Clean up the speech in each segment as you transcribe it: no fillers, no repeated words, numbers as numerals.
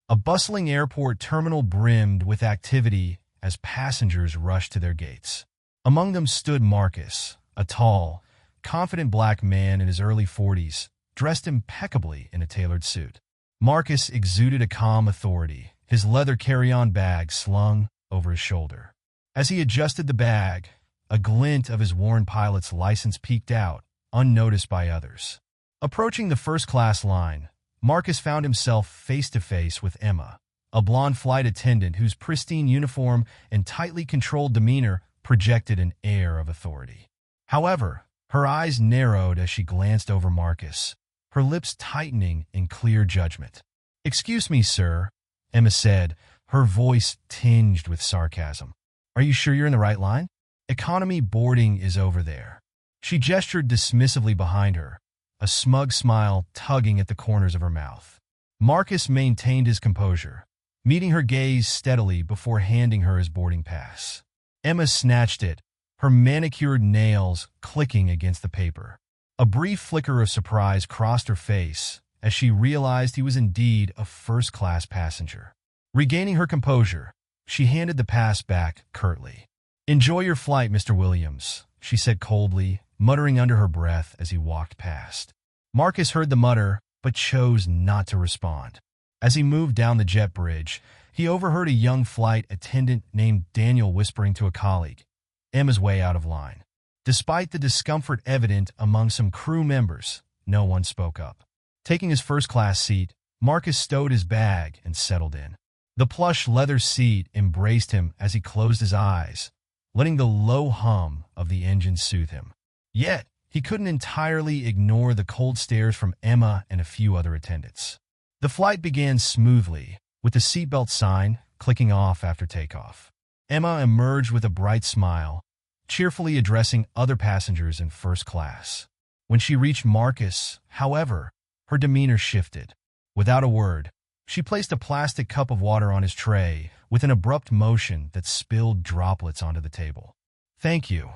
A bustling airport terminal brimmed with activity as passengers rushed to their gates. Among them stood Marcus, a tall, confident black man in his early 40s, dressed impeccably in a tailored suit. Marcus exuded a calm authority, his leather carry-on bag slung over his shoulder. As he adjusted the bag, a glint of his worn pilot's license peeked out, unnoticed by others. Approaching the first-class line, Marcus found himself face-to-face with Emma, a blonde flight attendant whose pristine uniform and tightly controlled demeanor projected an air of authority. However, her eyes narrowed as she glanced over Marcus, her lips tightening in clear judgment. "Excuse me, sir," Emma said, her voice tinged with sarcasm. "Are you sure you're in the right line? Economy boarding is over there." She gestured dismissively behind her, a smug smile tugging at the corners of her mouth. Marcus maintained his composure, meeting her gaze steadily before handing her his boarding pass. Emma snatched it, her manicured nails clicking against the paper. A brief flicker of surprise crossed her face as she realized he was indeed a first-class passenger. Regaining her composure, she handed the pass back curtly. "Enjoy your flight, Mr. Williams," she said coldly, muttering under her breath as he walked past. Marcus heard the mutter, but chose not to respond. As he moved down the jet bridge, he overheard a young flight attendant named Daniel whispering to a colleague, Emma's way out of line. Despite the discomfort evident among some crew members, no one spoke up. Taking his first-class seat, Marcus stowed his bag and settled in. The plush leather seat embraced him as he closed his eyes, letting the low hum of the engine soothe him. Yet, he couldn't entirely ignore the cold stares from Emma and a few other attendants. The flight began smoothly, with the seatbelt sign clicking off after takeoff. Emma emerged with a bright smile, cheerfully addressing other passengers in first class. When she reached Marcus, however, her demeanor shifted. Without a word, she placed a plastic cup of water on his tray with an abrupt motion that spilled droplets onto the table. "Thank you,"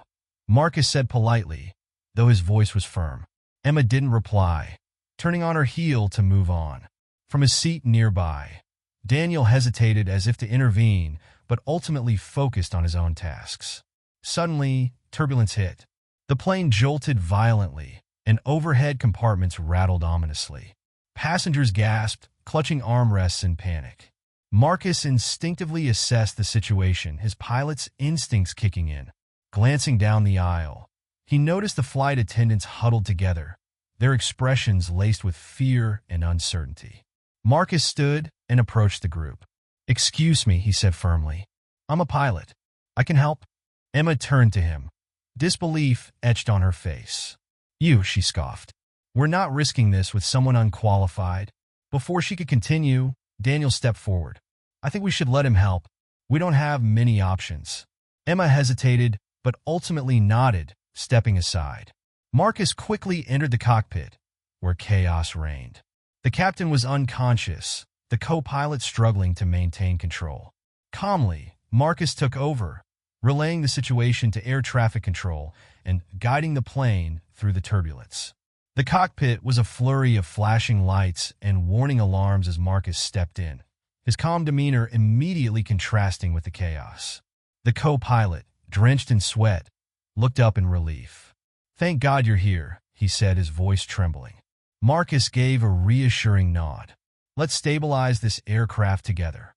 Marcus said politely, though his voice was firm. Emma didn't reply, turning on her heel to move on. From his seat nearby, Daniel hesitated as if to intervene, but ultimately focused on his own tasks. Suddenly, turbulence hit. The plane jolted violently, and overhead compartments rattled ominously. Passengers gasped, clutching armrests in panic. Marcus instinctively assessed the situation, his pilot's instincts kicking in. Glancing down the aisle, he noticed the flight attendants huddled together, their expressions laced with fear and uncertainty. Marcus stood and approached the group. "Excuse me," he said firmly. "I'm a pilot. I can help." Emma turned to him, disbelief etched on her face. "You," she scoffed. "We're not risking this with someone unqualified." Before she could continue, Daniel stepped forward. "I think we should let him help. We don't have many options." Emma hesitated, but ultimately nodded, stepping aside. Marcus quickly entered the cockpit, where chaos reigned. The captain was unconscious, the co-pilot struggling to maintain control. Calmly, Marcus took over, relaying the situation to air traffic control and guiding the plane through the turbulence. The cockpit was a flurry of flashing lights and warning alarms as Marcus stepped in, his calm demeanor immediately contrasting with the chaos. The co-pilot, drenched in sweat, looked up in relief. "Thank God you're here," he said, his voice trembling. Marcus gave a reassuring nod. "Let's stabilize this aircraft together."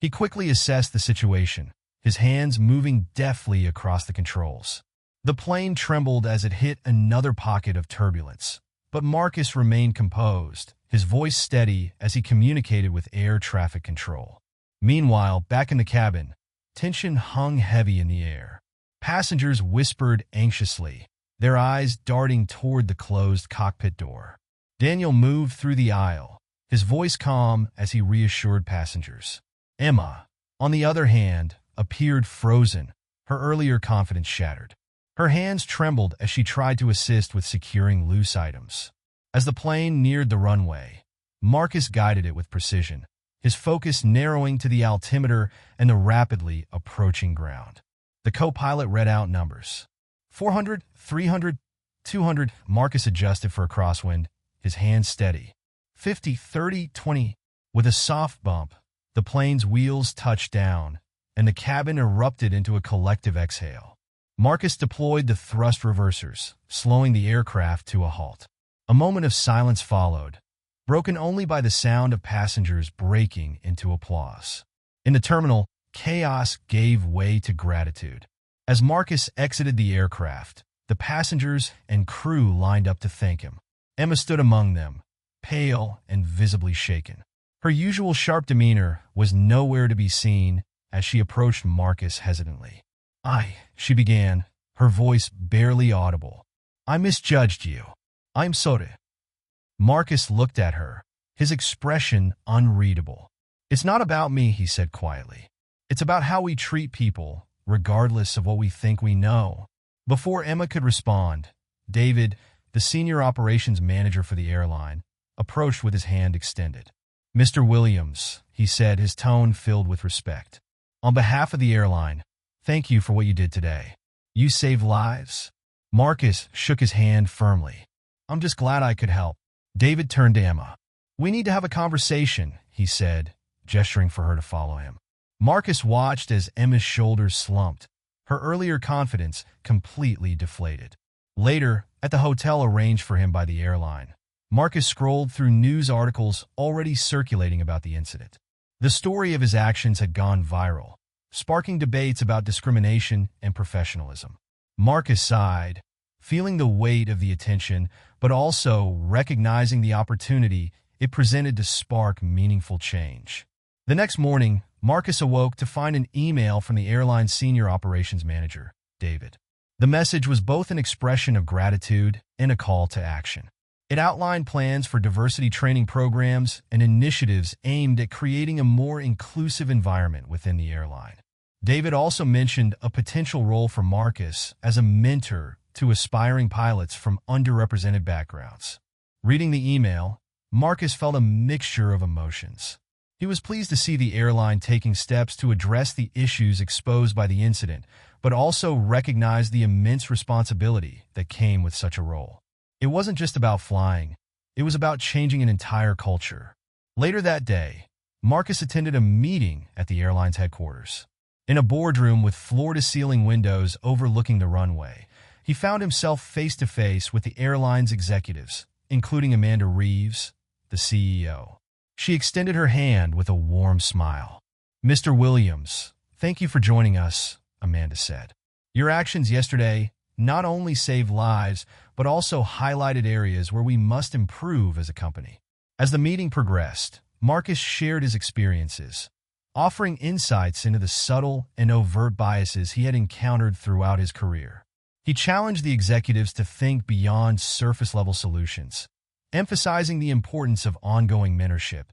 He quickly assessed the situation, his hands moving deftly across the controls. The plane trembled as it hit another pocket of turbulence, but Marcus remained composed, his voice steady as he communicated with air traffic control. Meanwhile, back in the cabin, tension hung heavy in the air. Passengers whispered anxiously, their eyes darting toward the closed cockpit door. Daniel moved through the aisle, his voice calm as he reassured passengers. Emma, on the other hand, appeared frozen, her earlier confidence shattered. Her hands trembled as she tried to assist with securing loose items. As the plane neared the runway, Marcus guided it with precision, his focus narrowing to the altimeter and the rapidly approaching ground. The co-pilot read out numbers. 400, 300, 200. Marcus adjusted for a crosswind, his hands steady. 50, 30, 20. With a soft bump, The plane's wheels touched down, and the cabin erupted into a collective exhale. Marcus deployed the thrust reversers, slowing the aircraft to a halt. A moment of silence followed, broken only by the sound of passengers breaking into applause. In the terminal, chaos gave way to gratitude. As Marcus exited the aircraft, the passengers and crew lined up to thank him. Emma stood among them, pale and visibly shaken. Her usual sharp demeanor was nowhere to be seen as she approached Marcus hesitantly. She began, her voice barely audible. I misjudged you. I'm sorry. Marcus looked at her, his expression unreadable. It's not about me, he said quietly. It's about how we treat people, regardless of what we think we know. Before Emma could respond, David, the senior operations manager for the airline, approached with his hand extended. Mr. Williams, he said, his tone filled with respect. On behalf of the airline, thank you for what you did today. You saved lives. Marcus shook his hand firmly. I'm just glad I could help. David turned to Emma. We need to have a conversation, he said, gesturing for her to follow him. Marcus watched as Emma's shoulders slumped, her earlier confidence completely deflated. Later, at the hotel arranged for him by the airline, Marcus scrolled through news articles already circulating about the incident. The story of his actions had gone viral, sparking debates about discrimination and professionalism. Marcus sighed, feeling the weight of the attention, but also recognizing the opportunity it presented to spark meaningful change. The next morning, Marcus awoke to find an email from the airline's senior operations manager, David. The message was both an expression of gratitude and a call to action. It outlined plans for diversity training programs and initiatives aimed at creating a more inclusive environment within the airline. David also mentioned a potential role for Marcus as a mentor to aspiring pilots from underrepresented backgrounds. Reading the email, Marcus felt a mixture of emotions. He was pleased to see the airline taking steps to address the issues exposed by the incident, but also recognized the immense responsibility that came with such a role. It wasn't just about flying, it was about changing an entire culture. Later that day, Marcus attended a meeting at the airline's headquarters. In a boardroom with floor-to-ceiling windows overlooking the runway, he found himself face-to-face with the airline's executives, including Amanda Reeves, the CEO. She extended her hand with a warm smile. Mr. Williams, thank you for joining us, Amanda said. Your actions yesterday not only saved lives, but also highlighted areas where we must improve as a company. As the meeting progressed, Marcus shared his experiences, offering insights into the subtle and overt biases he had encountered throughout his career. He challenged the executives to think beyond surface-level solutions, emphasizing the importance of ongoing mentorship,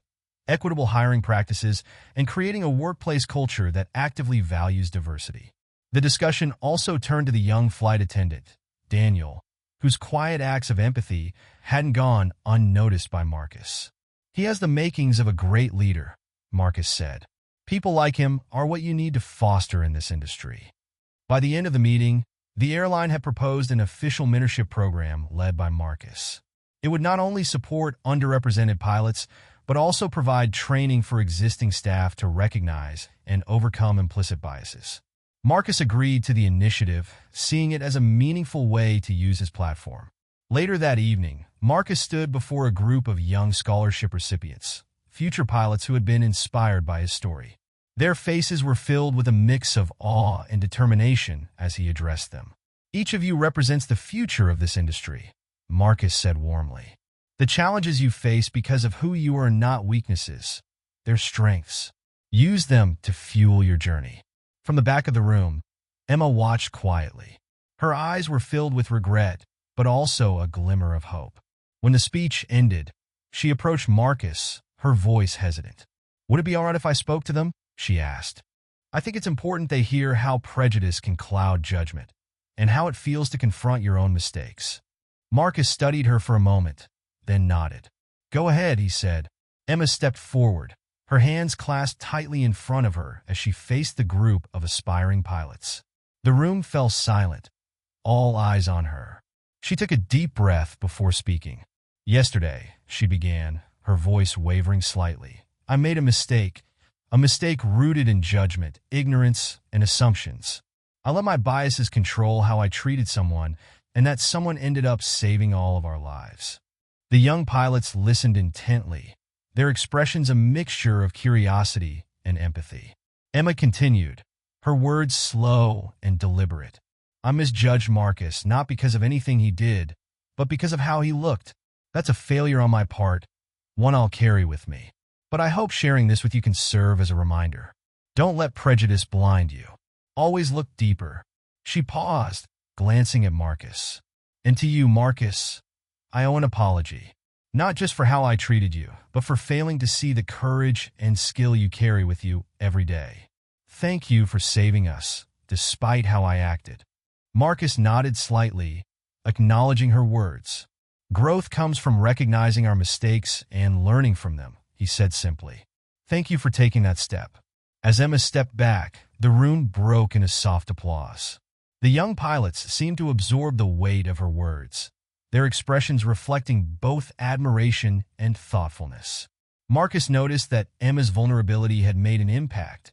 equitable hiring practices, and creating a workplace culture that actively values diversity. The discussion also turned to the young flight attendant, Daniel, whose quiet acts of empathy hadn't gone unnoticed by Marcus. He has the makings of a great leader, Marcus said. People like him are what you need to foster in this industry. By the end of the meeting, the airline had proposed an official mentorship program led by Marcus. It would not only support underrepresented pilots, but also provide training for existing staff to recognize and overcome implicit biases. Marcus agreed to the initiative, seeing it as a meaningful way to use his platform. Later that evening, Marcus stood before a group of young scholarship recipients, future pilots who had been inspired by his story. Their faces were filled with a mix of awe and determination as he addressed them. Each of you represents the future of this industry, Marcus said warmly. The challenges you face because of who you are not weaknesses, they're strengths. Use them to fuel your journey. From the back of the room, Emma watched quietly. Her eyes were filled with regret, but also a glimmer of hope. When the speech ended, she approached Marcus, her voice hesitant. Would it be all right if I spoke to them? She asked. I think it's important they hear how prejudice can cloud judgment, and how it feels to confront your own mistakes. Marcus studied her for a moment, then nodded. Go ahead, he said. Emma stepped forward, her hands clasped tightly in front of her as she faced the group of aspiring pilots. The room fell silent, all eyes on her. She took a deep breath before speaking. Yesterday, she began, her voice wavering slightly, I made a mistake A mistake rooted in judgment, ignorance, and assumptions. I let my biases control how I treated someone, and that someone ended up saving all of our lives. The young pilots listened intently, their expressions a mixture of curiosity and empathy. Emma continued, her words slow and deliberate. I misjudged Marcus not because of anything he did, but because of how he looked. That's a failure on my part, one I'll carry with me. But I hope sharing this with you can serve as a reminder. Don't let prejudice blind you. Always look deeper. She paused, glancing at Marcus. And to you, Marcus, I owe an apology. Not just for how I treated you, but for failing to see the courage and skill you carry with you every day. Thank you for saving us, despite how I acted. Marcus nodded slightly, acknowledging her words. Growth comes from recognizing our mistakes and learning from them, he said simply. Thank you for taking that step. As Emma stepped back, the room broke in a soft applause. The young pilots seemed to absorb the weight of her words, their expressions reflecting both admiration and thoughtfulness. Marcus noticed that Emma's vulnerability had made an impact,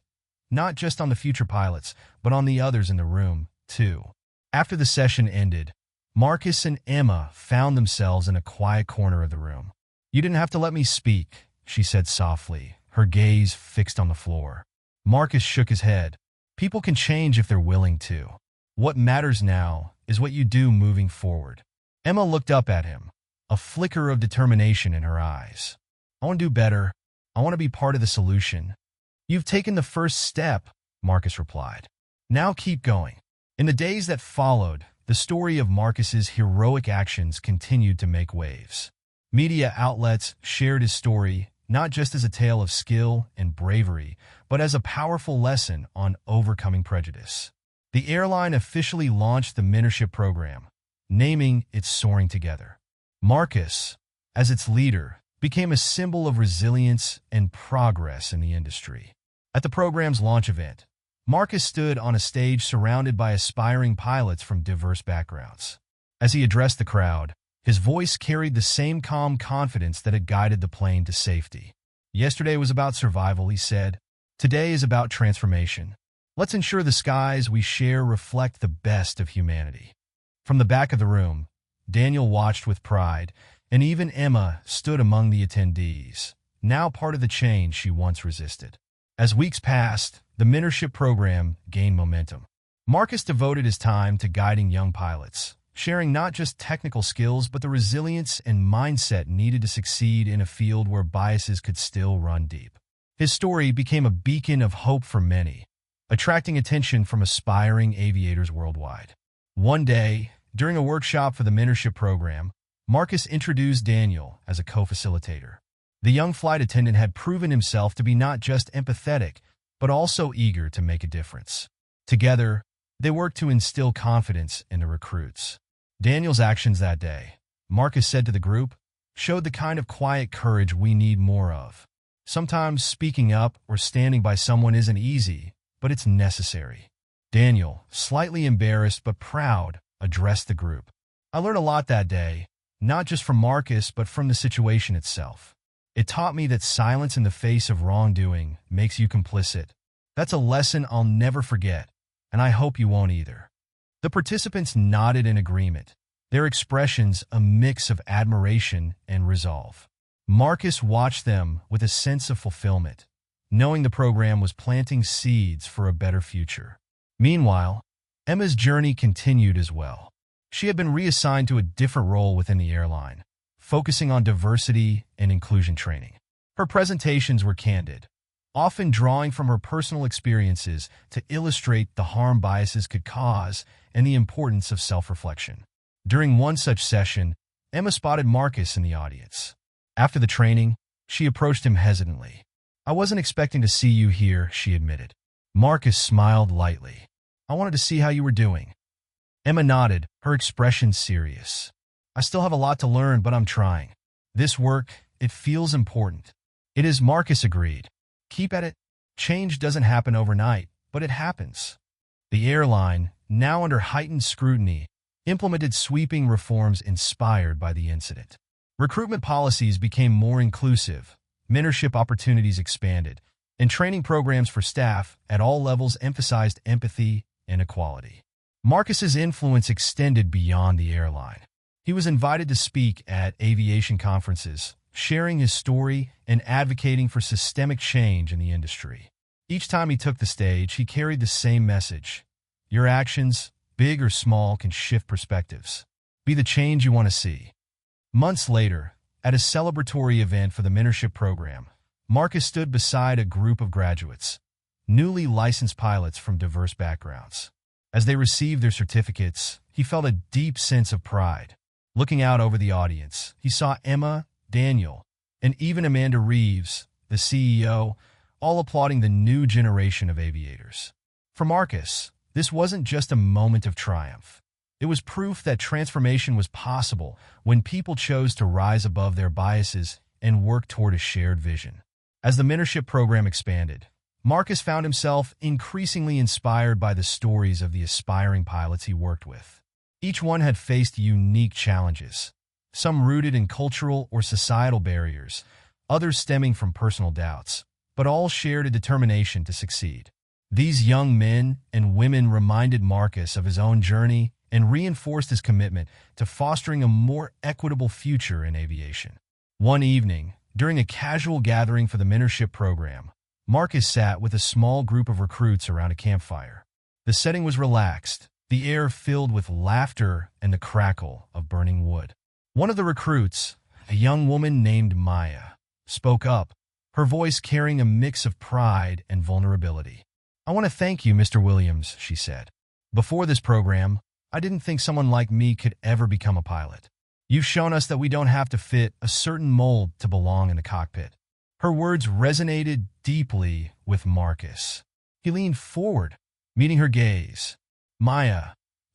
not just on the future pilots, but on the others in the room, too. After the session ended, Marcus and Emma found themselves in a quiet corner of the room. You didn't have to let me speak, she said softly, her gaze fixed on the floor. Marcus shook his head. People can change if they're willing to. What matters now is what you do moving forward. Emma looked up at him, a flicker of determination in her eyes. I want to do better. I want to be part of the solution. You've taken the first step, Marcus replied. Now keep going. In the days that followed, the story of Marcus's heroic actions continued to make waves. Media outlets shared his story not just as a tale of skill and bravery, but as a powerful lesson on overcoming prejudice. The airline officially launched the mentorship program, naming it Soaring Together. Marcus, as its leader, became a symbol of resilience and progress in the industry. At the program's launch event, Marcus stood on a stage surrounded by aspiring pilots from diverse backgrounds. As he addressed the crowd, his voice carried the same calm confidence that had guided the plane to safety. Yesterday was about survival, he said. Today is about transformation. Let's ensure the skies we share reflect the best of humanity. From the back of the room, Daniel watched with pride, and even Emma stood among the attendees, now part of the change she once resisted. As weeks passed, the mentorship program gained momentum. Marcus devoted his time to guiding young pilots, sharing not just technical skills but the resilience and mindset needed to succeed in a field where biases could still run deep. His story became a beacon of hope for many, attracting attention from aspiring aviators worldwide. One day, during a workshop for the mentorship program, Marcus introduced Daniel as a co-facilitator. The young flight attendant had proven himself to be not just empathetic, but also eager to make a difference. Together, they worked to instill confidence in the recruits. Daniel's actions that day, Marcus said to the group, showed the kind of quiet courage we need more of. Sometimes speaking up or standing by someone isn't easy, but it's necessary. Daniel, slightly embarrassed but proud, addressed the group. I learned a lot that day, not just from Marcus, but from the situation itself. It taught me that silence in the face of wrongdoing makes you complicit. That's a lesson I'll never forget, and I hope you won't either. The participants nodded in agreement, their expressions a mix of admiration and resolve. Marcus watched them with a sense of fulfillment, knowing the program was planting seeds for a better future. Meanwhile, Emma's journey continued as well. She had been reassigned to a different role within the airline, focusing on diversity and inclusion training. Her presentations were candid, often drawing from her personal experiences to illustrate the harm biases could cause and the importance of self-reflection. During one such session, Emma spotted Marcus in the audience. After the training, she approached him hesitantly. I wasn't expecting to see you here, she admitted. Marcus smiled lightly. I wanted to see how you were doing. Emma nodded, her expression serious. I still have a lot to learn, but I'm trying. This work, it feels important. It is, Marcus agreed. Keep at it. Change doesn't happen overnight, but it happens. The airline, now under heightened scrutiny, implemented sweeping reforms inspired by the incident. Recruitment policies became more inclusive, mentorship opportunities expanded, and training programs for staff at all levels emphasized empathy and equality. Marcus's influence extended beyond the airline. He was invited to speak at aviation conferences, sharing his story and advocating for systemic change in the industry. Each time he took the stage, he carried the same message. Your actions, big or small, can shift perspectives. Be the change you want to see. Months later, at a celebratory event for the mentorship program, Marcus stood beside a group of graduates, newly licensed pilots from diverse backgrounds. As they received their certificates, he felt a deep sense of pride. Looking out over the audience, he saw Emma, Daniel, and even Amanda Reeves, the CEO, all applauding the new generation of aviators. For Marcus, this wasn't just a moment of triumph. It was proof that transformation was possible when people chose to rise above their biases and work toward a shared vision. As the mentorship program expanded, Marcus found himself increasingly inspired by the stories of the aspiring pilots he worked with. Each one had faced unique challenges, some rooted in cultural or societal barriers, others stemming from personal doubts, but all shared a determination to succeed. These young men and women reminded Marcus of his own journey and reinforced his commitment to fostering a more equitable future in aviation. One evening, during a casual gathering for the mentorship program, Marcus sat with a small group of recruits around a campfire. The setting was relaxed, the air filled with laughter and the crackle of burning wood. One of the recruits, a young woman named Maya, spoke up, her voice carrying a mix of pride and vulnerability. I want to thank you, Mr. Williams, she said. Before this program, I didn't think someone like me could ever become a pilot. You've shown us that we don't have to fit a certain mold to belong in the cockpit. Her words resonated deeply with Marcus. He leaned forward, meeting her gaze. Maya,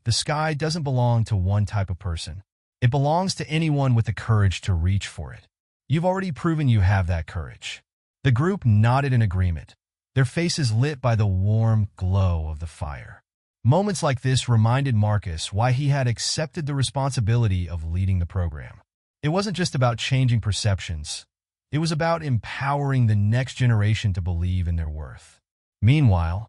the sky doesn't belong to one type of person. It belongs to anyone with the courage to reach for it. You've already proven you have that courage. The group nodded in agreement, their faces lit by the warm glow of the fire. Moments like this reminded Marcus why he had accepted the responsibility of leading the program. It wasn't just about changing perceptions. It was about empowering the next generation to believe in their worth. Meanwhile,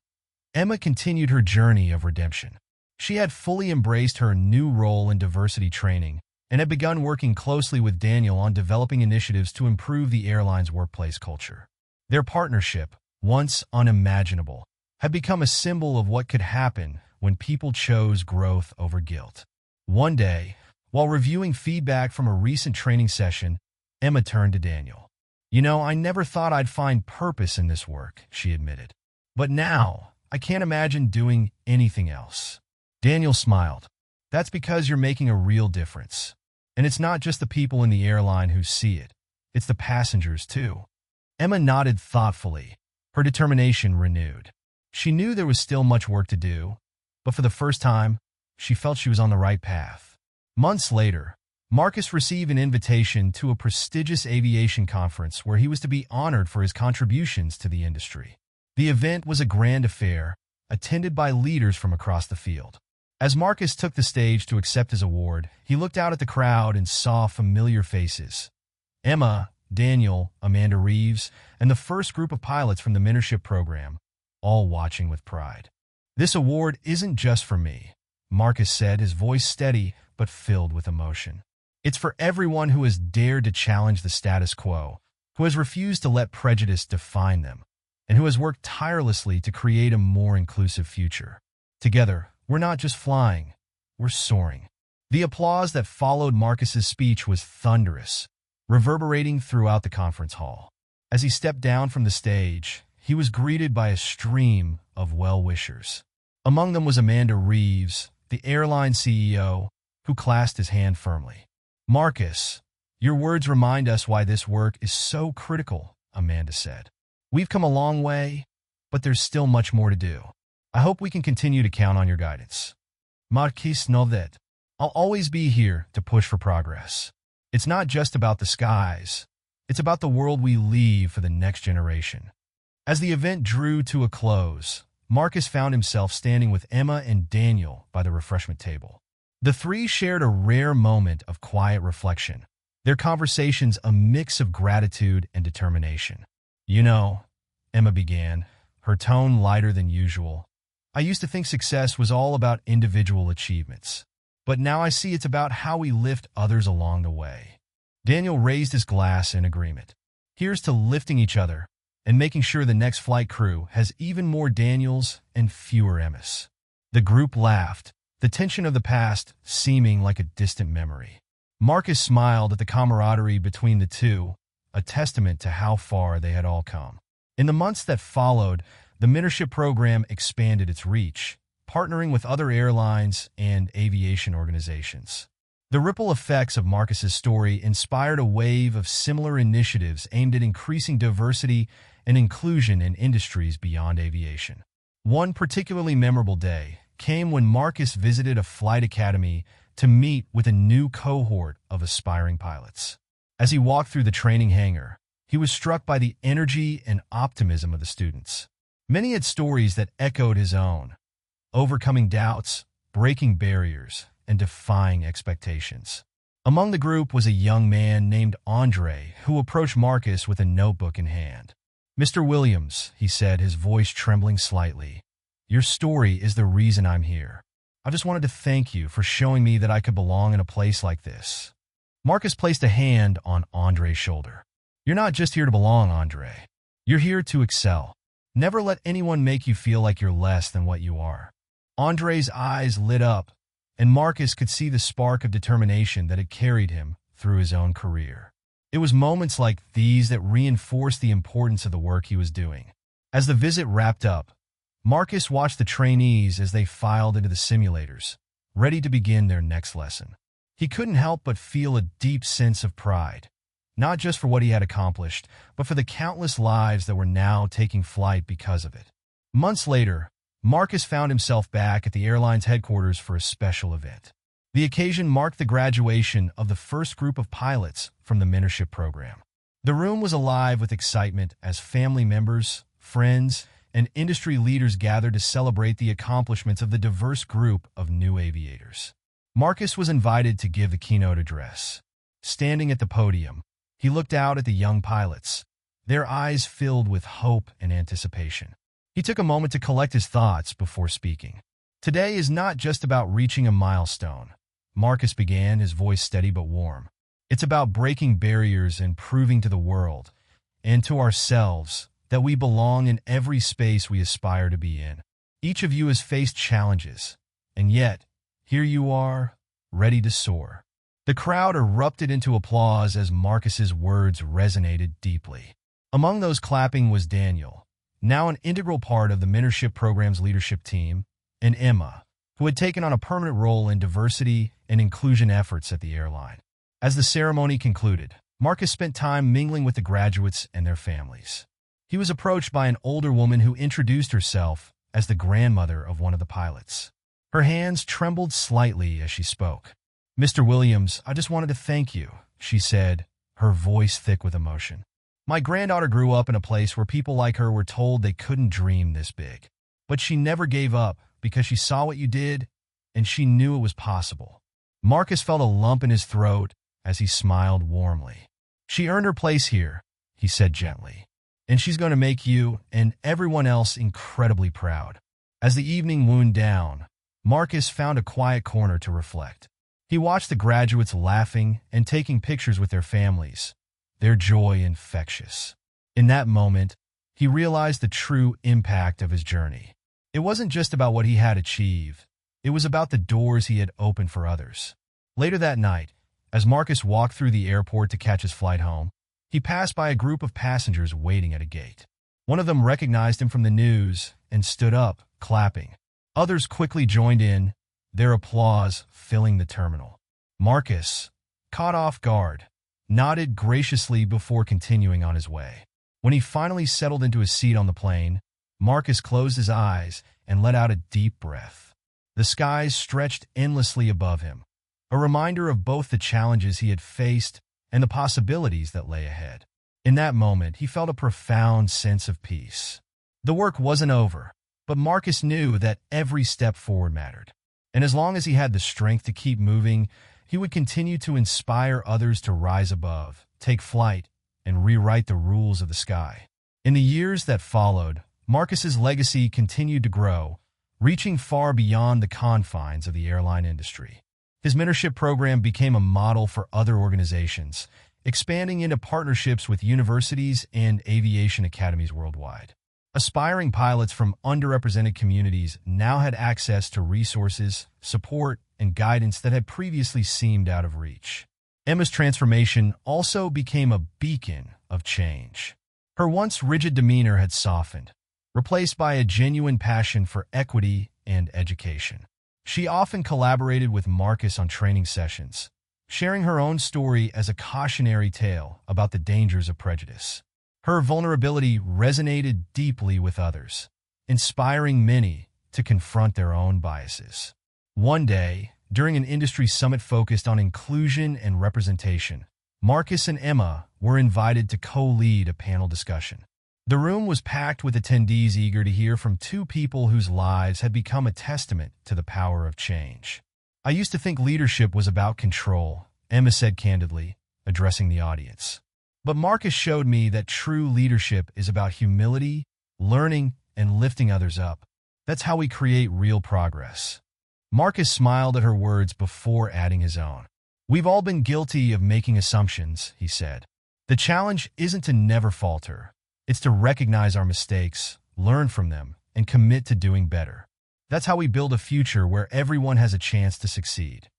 Emma continued her journey of redemption. She had fully embraced her new role in diversity training and had begun working closely with Daniel on developing initiatives to improve the airline's workplace culture. Their partnership, once unimaginable, had become a symbol of what could happen when people chose growth over guilt. One day, while reviewing feedback from a recent training session, Emma turned to Daniel. I never thought I'd find purpose in this work, she admitted. But now, I can't imagine doing anything else. Daniel smiled. That's because you're making a real difference. And it's not just the people in the airline who see it. It's the passengers, too. Emma nodded thoughtfully, her determination renewed. She knew there was still much work to do, but for the first time, she felt she was on the right path. Months later, Marcus received an invitation to a prestigious aviation conference where he was to be honored for his contributions to the industry. The event was a grand affair, attended by leaders from across the field. As Marcus took the stage to accept his award, he looked out at the crowd and saw familiar faces. Emma, Daniel, Amanda Reeves, and the first group of pilots from the mentorship program, all watching with pride. This award isn't just for me, Marcus said, his voice steady but filled with emotion. It's for everyone who has dared to challenge the status quo, who has refused to let prejudice define them, and who has worked tirelessly to create a more inclusive future. Together, we're not just flying, we're soaring. The applause that followed Marcus's speech was thunderous, reverberating throughout the conference hall. As he stepped down from the stage, he was greeted by a stream of well-wishers. Among them was Amanda Reeves, the airline CEO, who clasped his hand firmly. Marcus, your words remind us why this work is so critical, Amanda said. We've come a long way, but there's still much more to do. I hope we can continue to count on your guidance. Marcus, know that I'll always be here to push for progress. It's not just about the skies. It's about the world we leave for the next generation. As the event drew to a close, Marcus found himself standing with Emma and Daniel by the refreshment table. The three shared a rare moment of quiet reflection, their conversations a mix of gratitude and determination. Emma began, her tone lighter than usual. "I used to think success was all about individual achievements, but now I see it's about how we lift others along the way." Daniel raised his glass in agreement. "Here's to lifting each other and making sure the next flight crew has even more Daniels and fewer Emmas." The group laughed, the tension of the past seeming like a distant memory. Marcus smiled at the camaraderie between the two, a testament to how far they had all come. In the months that followed, the mentorship program expanded its reach, partnering with other airlines and aviation organizations. The ripple effects of Marcus's story inspired a wave of similar initiatives aimed at increasing diversity and inclusion in industries beyond aviation. One particularly memorable day came when Marcus visited a flight academy to meet with a new cohort of aspiring pilots. As he walked through the training hangar, he was struck by the energy and optimism of the students. Many had stories that echoed his own, overcoming doubts, breaking barriers, and defying expectations. Among the group was a young man named Andre who approached Marcus with a notebook in hand. "Mr. Williams," he said, his voice trembling slightly, "your story is the reason I'm here. I just wanted to thank you for showing me that I could belong in a place like this." Marcus placed a hand on Andre's shoulder. "You're not just here to belong, Andre. You're here to excel. Never let anyone make you feel like you're less than what you are." Andre's eyes lit up, and Marcus could see the spark of determination that had carried him through his own career. It was moments like these that reinforced the importance of the work he was doing. As the visit wrapped up, Marcus watched the trainees as they filed into the simulators, ready to begin their next lesson. He couldn't help but feel a deep sense of pride, not just for what he had accomplished, but for the countless lives that were now taking flight because of it. Months later, Marcus found himself back at the airline's headquarters for a special event. The occasion marked the graduation of the first group of pilots from the mentorship program. The room was alive with excitement as family members, friends, and industry leaders gathered to celebrate the accomplishments of the diverse group of new aviators. Marcus was invited to give the keynote address. Standing at the podium, he looked out at the young pilots, their eyes filled with hope and anticipation. He took a moment to collect his thoughts before speaking. "Today is not just about reaching a milestone," Marcus began, his voice steady but warm. "It's about breaking barriers and proving to the world, and to ourselves, that we belong in every space we aspire to be in. Each of you has faced challenges, and yet, here you are, ready to soar." The crowd erupted into applause as Marcus's words resonated deeply. Among those clapping was Daniel, now an integral part of the mentorship program's leadership team, and Emma, who had taken on a permanent role in diversity and inclusion efforts at the airline. As the ceremony concluded, Marcus spent time mingling with the graduates and their families. He was approached by an older woman who introduced herself as the grandmother of one of the pilots. Her hands trembled slightly as she spoke. "Mr. Williams, I just wanted to thank you," she said, her voice thick with emotion. "My granddaughter grew up in a place where people like her were told they couldn't dream this big. But she never gave up because she saw what you did, and she knew it was possible." Marcus felt a lump in his throat as he smiled warmly. "She earned her place here," he said gently, "and she's going to make you and everyone else incredibly proud." As the evening wound down, Marcus found a quiet corner to reflect. He watched the graduates laughing and taking pictures with their families, their joy infectious. In that moment, he realized the true impact of his journey. It wasn't just about what he had achieved. It was about the doors he had opened for others. Later that night, as Marcus walked through the airport to catch his flight home, he passed by a group of passengers waiting at a gate. One of them recognized him from the news and stood up, clapping. Others quickly joined in, their applause filling the terminal. Marcus, caught off guard, nodded graciously before continuing on his way. When he finally settled into his seat on the plane, Marcus closed his eyes and let out a deep breath. The skies stretched endlessly above him, a reminder of both the challenges he had faced and the possibilities that lay ahead. In that moment, he felt a profound sense of peace. The work wasn't over, but Marcus knew that every step forward mattered. And as long as he had the strength to keep moving, he would continue to inspire others to rise above, take flight, and rewrite the rules of the sky. In the years that followed, Marcus's legacy continued to grow, reaching far beyond the confines of the airline industry. His mentorship program became a model for other organizations, expanding into partnerships with universities and aviation academies worldwide. Aspiring pilots from underrepresented communities now had access to resources, support, and guidance that had previously seemed out of reach. Emma's transformation also became a beacon of change. Her once rigid demeanor had softened, replaced by a genuine passion for equity and education. She often collaborated with Marcus on training sessions, sharing her own story as a cautionary tale about the dangers of prejudice. Her vulnerability resonated deeply with others, inspiring many to confront their own biases. One day, during an industry summit focused on inclusion and representation, Marcus and Emma were invited to co-lead a panel discussion. The room was packed with attendees eager to hear from two people whose lives had become a testament to the power of change. "I used to think leadership was about control," Emma said candidly, addressing the audience. "But Marcus showed me that true leadership is about humility, learning, and lifting others up. That's how we create real progress." Marcus smiled at her words before adding his own. "We've all been guilty of making assumptions," he said. "The challenge isn't to never falter. It's to recognize our mistakes, learn from them, and commit to doing better. That's how we build a future where everyone has a chance to succeed."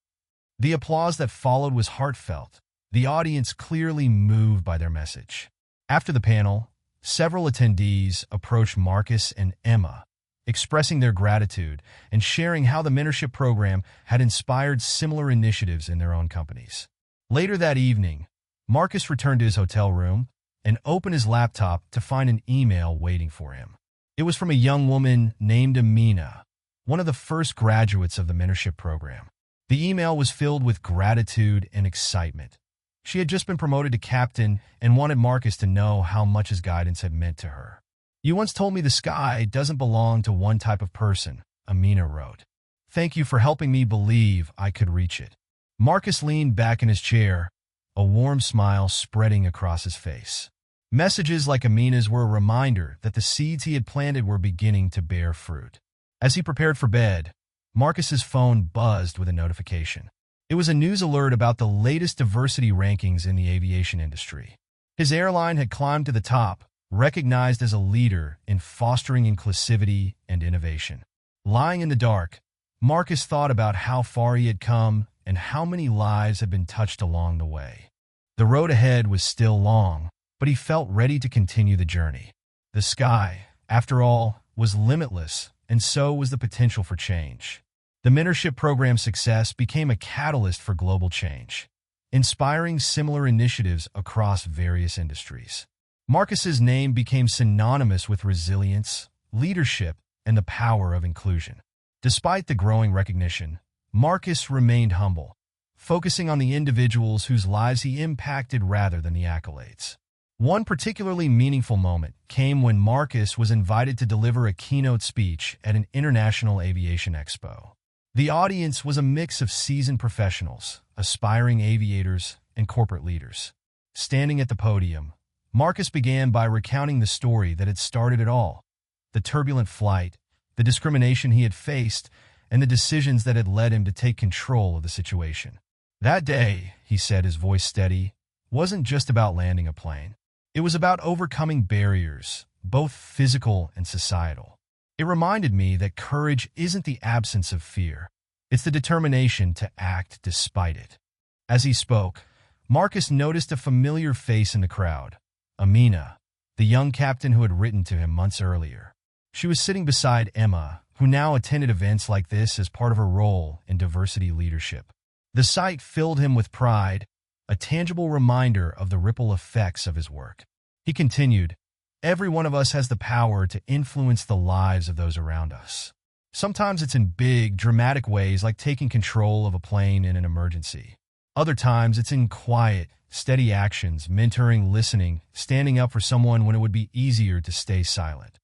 The applause that followed was heartfelt, the audience clearly moved by their message. After the panel, several attendees approached Marcus and Emma, expressing their gratitude and sharing how the mentorship program had inspired similar initiatives in their own companies. Later that evening, Marcus returned to his hotel room and opened his laptop to find an email waiting for him. It was from a young woman named Amina, one of the first graduates of the mentorship program. The email was filled with gratitude and excitement. She had just been promoted to captain and wanted Marcus to know how much his guidance had meant to her. "You once told me the sky doesn't belong to one type of person," Amina wrote. "Thank you for helping me believe I could reach it." Marcus leaned back in his chair, a warm smile spreading across his face. Messages like Amina's were a reminder that the seeds he had planted were beginning to bear fruit. As he prepared for bed, Marcus's phone buzzed with a notification. It was a news alert about the latest diversity rankings in the aviation industry. His airline had climbed to the top, recognized as a leader in fostering inclusivity and innovation. Lying in the dark, Marcus thought about how far he had come and how many lives had been touched along the way. The road ahead was still long, but he felt ready to continue the journey. The sky, after all, was limitless, and so was the potential for change. The mentorship program's success became a catalyst for global change, inspiring similar initiatives across various industries. Marcus's name became synonymous with resilience, leadership, and the power of inclusion. Despite the growing recognition, Marcus remained humble, focusing on the individuals whose lives he impacted rather than the accolades. One particularly meaningful moment came when Marcus was invited to deliver a keynote speech at an international aviation expo. The audience was a mix of seasoned professionals, aspiring aviators, and corporate leaders. Standing at the podium, Marcus began by recounting the story that had started it all: the turbulent flight, the discrimination he had faced, and the decisions that had led him to take control of the situation. "That day," he said, his voice steady, "wasn't just about landing a plane. It was about overcoming barriers, both physical and societal. It reminded me that courage isn't the absence of fear. It's the determination to act despite it." As he spoke, Marcus noticed a familiar face in the crowd: Amina, the young captain who had written to him months earlier. She was sitting beside Emma, who now attended events like this as part of her role in diversity leadership. The sight filled him with pride, a tangible reminder of the ripple effects of his work. He continued, "Every one of us has the power to influence the lives of those around us. Sometimes it's in big, dramatic ways like taking control of a plane in an emergency. Other times it's in quiet, steady actions, mentoring, listening, standing up for someone when it would be easier to stay silent."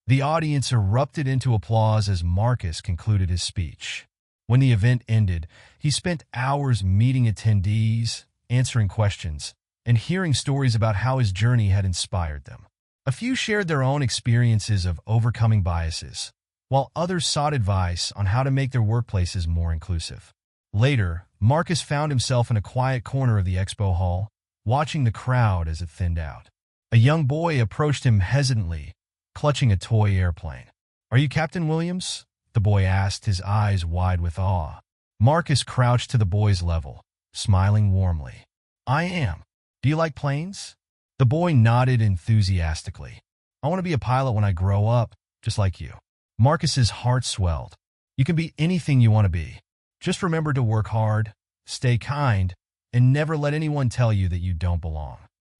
The audience erupted into applause as Marcus concluded his speech. When the event ended, he spent hours meeting attendees, answering questions, and hearing stories about how his journey had inspired them. A few shared their own experiences of overcoming biases, while others sought advice on how to make their workplaces more inclusive. Later, Marcus found himself in a quiet corner of the expo hall, watching the crowd as it thinned out. A young boy approached him hesitantly, clutching a toy airplane. "Are you Captain Williams?" the boy asked, his eyes wide with awe. Marcus crouched to the boy's level, smiling warmly. "I am. Do you like planes?" The boy nodded enthusiastically. "I want to be a pilot when I grow up, just like you." Marcus's heart swelled. "You can be anything you want to be. Just remember to work hard, stay kind, and never let anyone tell you that you don't belong."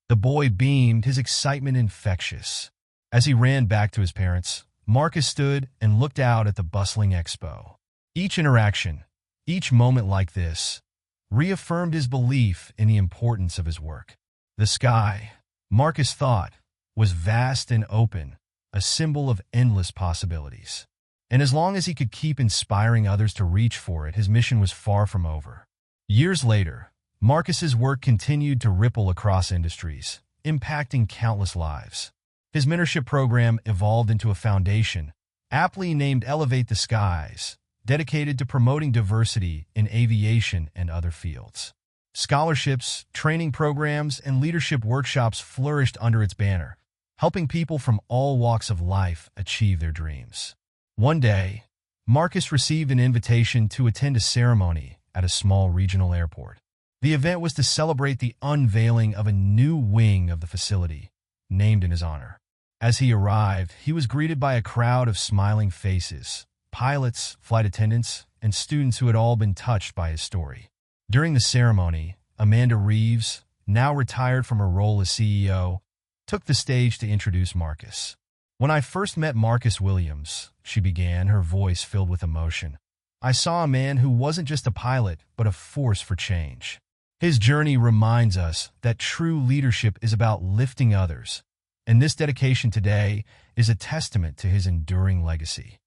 The boy beamed, his excitement infectious. As he ran back to his parents, Marcus stood and looked out at the bustling expo. Each interaction, each moment like this, reaffirmed his belief in the importance of his work. The sky, Marcus thought, was vast and open, a symbol of endless possibilities. And as long as he could keep inspiring others to reach for it, his mission was far from over. Years later, Marcus's work continued to ripple across industries, impacting countless lives. His mentorship program evolved into a foundation, aptly named Elevate the Skies, dedicated to promoting diversity in aviation and other fields. Scholarships, training programs, and leadership workshops flourished under its banner, helping people from all walks of life achieve their dreams. One day, Marcus received an invitation to attend a ceremony at a small regional airport. The event was to celebrate the unveiling of a new wing of the facility, named in his honor. As he arrived, he was greeted by a crowd of smiling faces, pilots, flight attendants, and students who had all been touched by his story. During the ceremony, Amanda Reeves, now retired from her role as CEO, took the stage to introduce Marcus. "When I first met Marcus Williams," she began, her voice filled with emotion, "I saw a man who wasn't just a pilot, but a force for change. His journey reminds us that true leadership is about lifting others, and this dedication today is a testament to his enduring legacy."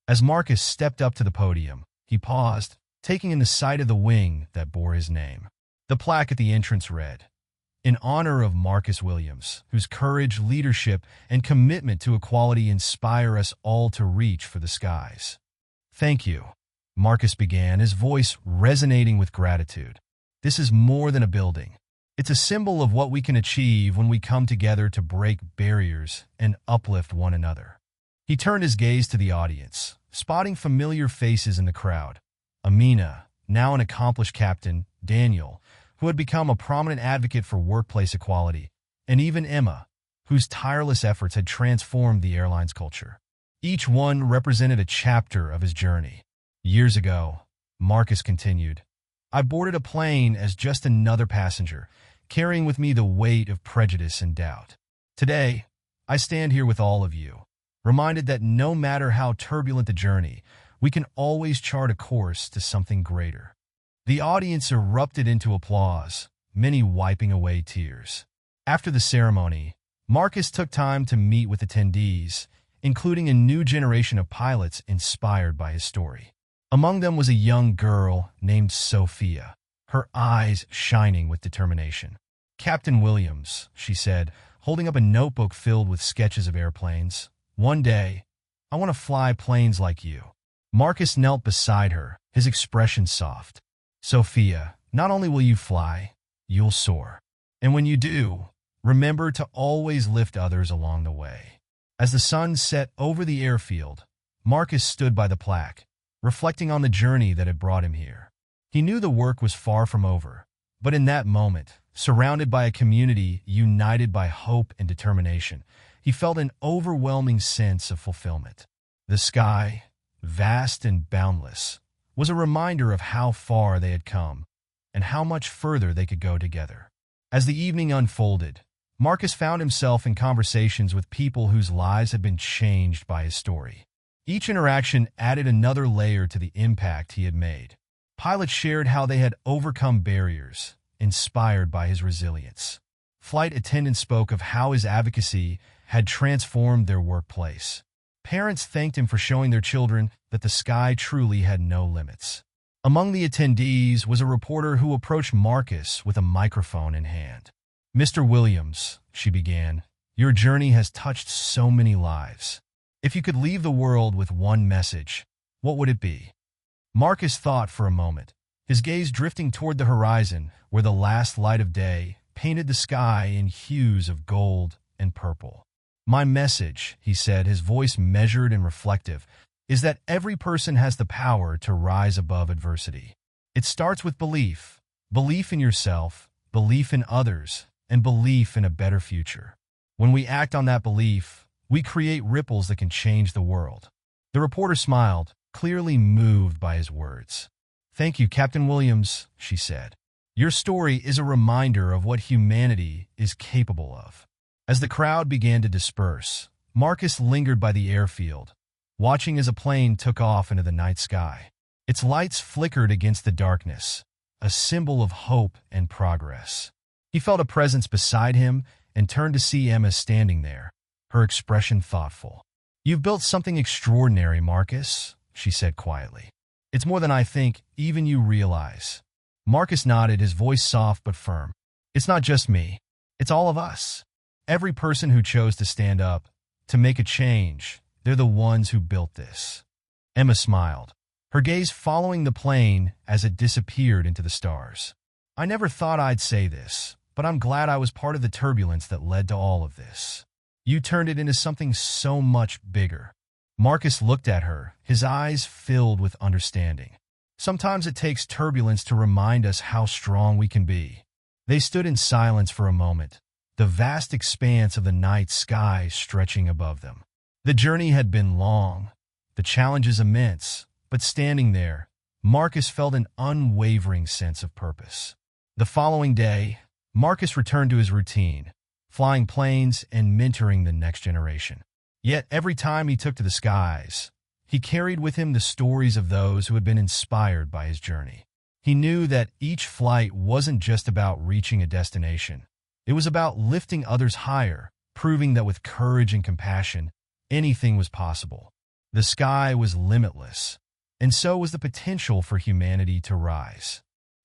As Marcus stepped up to the podium, he paused, taking in the sight of the wing that bore his name. The plaque at the entrance read, "In honor of Marcus Williams, whose courage, leadership, and commitment to equality inspire us all to reach for the skies." "Thank you," Marcus began, his voice resonating with gratitude. "This is more than a building. It's a symbol of what we can achieve when we come together to break barriers and uplift one another." He turned his gaze to the audience, spotting familiar faces in the crowd. Amina, now an accomplished captain, Daniel, who had become a prominent advocate for workplace equality, and even Emma, whose tireless efforts had transformed the airline's culture. Each one represented a chapter of his journey. "Years ago," Marcus continued, "I boarded a plane as just another passenger, carrying with me the weight of prejudice and doubt. Today, I stand here with all of you, reminded that no matter how turbulent the journey, we can always chart a course to something greater." The audience erupted into applause, many wiping away tears. After the ceremony, Marcus took time to meet with attendees, including a new generation of pilots inspired by his story. Among them was a young girl named Sophia, her eyes shining with determination. "Captain Williams," she said, holding up a notebook filled with sketches of airplanes, "one day, I want to fly planes like you." Marcus knelt beside her, his expression soft. "Sophia, not only will you fly, you'll soar. And when you do, remember to always lift others along the way." As the sun set over the airfield, Marcus stood by the plaque, reflecting on the journey that had brought him here. He knew the work was far from over, but in that moment, surrounded by a community united by hope and determination, he felt an overwhelming sense of fulfillment. The sky, vast and boundless, was a reminder of how far they had come and how much further they could go together. As the evening unfolded, Marcus found himself in conversations with people whose lives had been changed by his story. Each interaction added another layer to the impact he had made. Pilots shared how they had overcome barriers, inspired by his resilience. Flight attendants spoke of how his advocacy had transformed their workplace. Parents thanked him for showing their children that the sky truly had no limits. Among the attendees was a reporter who approached Marcus with a microphone in hand. "Mr. Williams," she began, Your journey has touched so many lives. If you could leave the world with one message, what would it be? Marcus thought for a moment, his gaze drifting toward the horizon where the last light of day painted the sky in hues of gold and purple. My message, he said, his voice measured and reflective, is that every person has the power to rise above adversity. It starts with belief. Belief in yourself, belief in others, and belief in a better future. When we act on that belief, we create ripples that can change the world. The reporter smiled, clearly moved by his words. Thank you, Captain Williams, she said. Your story is a reminder of what humanity is capable of. As the crowd began to disperse, Marcus lingered by the airfield, watching as a plane took off into the night sky. Its lights flickered against the darkness, a symbol of hope and progress. He felt a presence beside him and turned to see Emma standing there, her expression thoughtful. You've built something extraordinary, Marcus, she said quietly. It's more than I think even you realize. Marcus nodded, his voice soft but firm. It's not just me. It's all of us. Every person who chose to stand up, to make a change, they're the ones who built this. Emma smiled, her gaze following the plane as it disappeared into the stars. I never thought I'd say this, but I'm glad I was part of the turbulence that led to all of this. You turned it into something so much bigger. Marcus looked at her, his eyes filled with understanding. Sometimes it takes turbulence to remind us how strong we can be. They stood in silence for a moment, the vast expanse of the night sky stretching above them. The journey had been long, the challenges immense, but standing there, Marcus felt an unwavering sense of purpose. The following day, Marcus returned to his routine, flying planes and mentoring the next generation. Yet every time he took to the skies, he carried with him the stories of those who had been inspired by his journey. He knew that each flight wasn't just about reaching a destination. It was about lifting others higher, proving that with courage and compassion, anything was possible. The sky was limitless, and so was the potential for humanity to rise.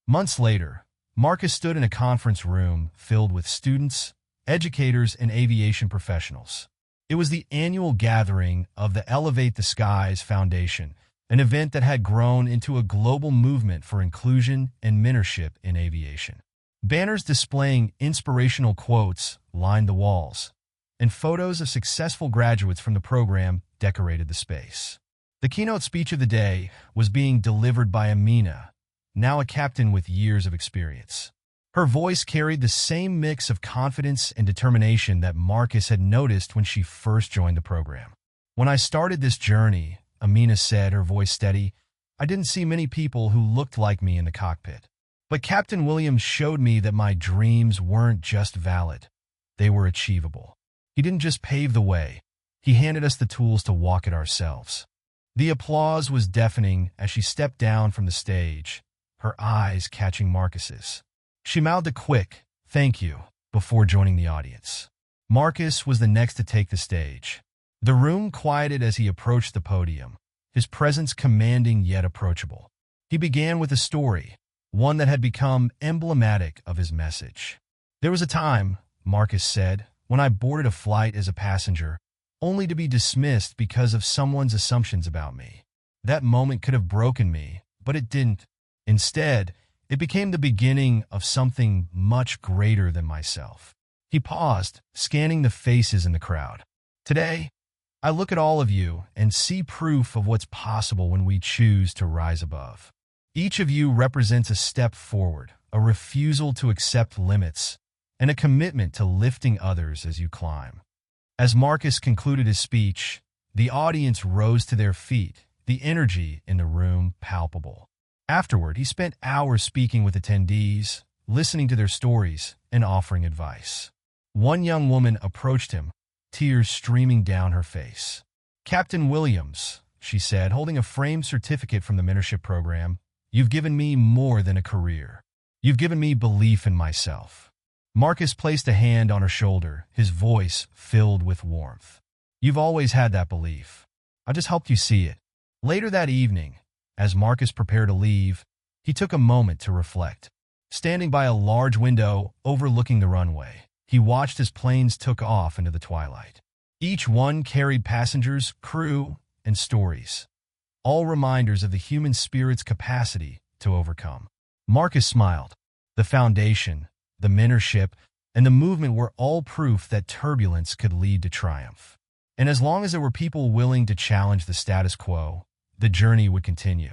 Months later, Marcus stood in a conference room filled with students, educators, and aviation professionals. It was the annual gathering of the Elevate the Skies Foundation, an event that had grown into a global movement for inclusion and mentorship in aviation. Banners displaying inspirational quotes lined the walls, and photos of successful graduates from the program decorated the space. The keynote speech of the day was being delivered by Amina, now a captain with years of experience. Her voice carried the same mix of confidence and determination that Marcus had noticed when she first joined the program. When I started this journey, Amina said, her voice steady, I didn't see many people who looked like me in the cockpit. But Captain Williams showed me that my dreams weren't just valid. They were achievable. He didn't just pave the way. He handed us the tools to walk it ourselves. The applause was deafening as she stepped down from the stage, her eyes catching Marcus's. She mouthed a quick, thank you, before joining the audience. Marcus was the next to take the stage. The room quieted as he approached the podium, his presence commanding yet approachable. He began with a story, one that had become emblematic of his message. There was a time, Marcus said, when I boarded a flight as a passenger, only to be dismissed because of someone's assumptions about me. That moment could have broken me, but it didn't. Instead, it became the beginning of something much greater than myself. He paused, scanning the faces in the crowd. Today, I look at all of you and see proof of what's possible when we choose to rise above. Each of you represents a step forward, a refusal to accept limits, and a commitment to lifting others as you climb. As Marcus concluded his speech, the audience rose to their feet, the energy in the room palpable. Afterward, he spent hours speaking with attendees, listening to their stories, and offering advice. One young woman approached him, tears streaming down her face. Captain Williams, she said, holding a framed certificate from the mentorship program, you've given me more than a career. You've given me belief in myself. Marcus placed a hand on her shoulder, his voice filled with warmth. You've always had that belief. I just helped you see it. Later that evening, as Marcus prepared to leave, he took a moment to reflect. Standing by a large window overlooking the runway, He watched as planes took off into the twilight. Each one carried passengers, crew, and stories, all reminders of the human spirit's capacity to overcome. Marcus smiled. The foundation, the mentorship, and the movement were all proof that turbulence could lead to triumph. And as long as there were people willing to challenge the status quo, the journey would continue.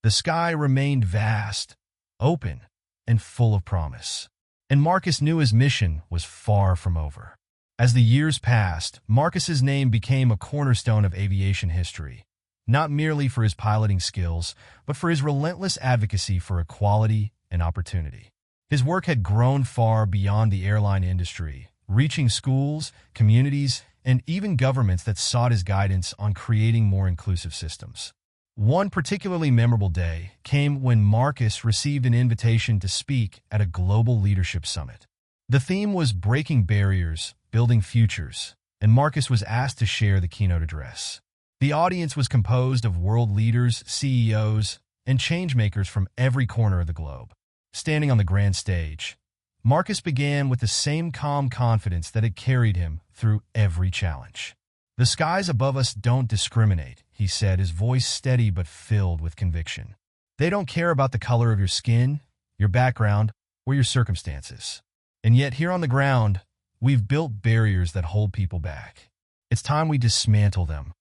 The sky remained vast, open, and full of promise. And Marcus knew his mission was far from over. As the years passed, Marcus's name became a cornerstone of aviation history, not merely for his piloting skills, but for his relentless advocacy for equality and opportunity. His work had grown far beyond the airline industry, reaching schools, communities, and even governments that sought his guidance on creating more inclusive systems. One particularly memorable day came when Marcus received an invitation to speak at a global leadership summit. The theme was breaking barriers, building futures, and Marcus was asked to share the keynote address. The audience was composed of world leaders, CEOs, and changemakers from every corner of the globe. Standing on the grand stage, Marcus began with the same calm confidence that had carried him through every challenge. "The skies above us don't discriminate," he said, his voice steady but filled with conviction. "They don't care about the color of your skin, your background, or your circumstances. And yet here on the ground, we've built barriers that hold people back. It's time we dismantle them."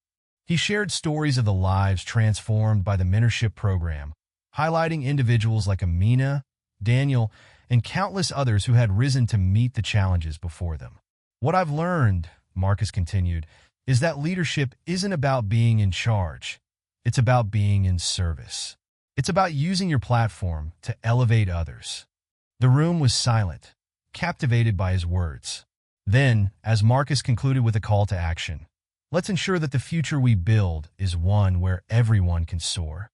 He shared stories of the lives transformed by the mentorship program, highlighting individuals like Amina, Daniel, and countless others who had risen to meet the challenges before them. "What I've learned," Marcus continued, "is that leadership isn't about being in charge. It's about being in service. It's about using your platform to elevate others." The room was silent, captivated by his words. Then, as Marcus concluded with a call to action, "Let's ensure that the future we build is one where everyone can soar."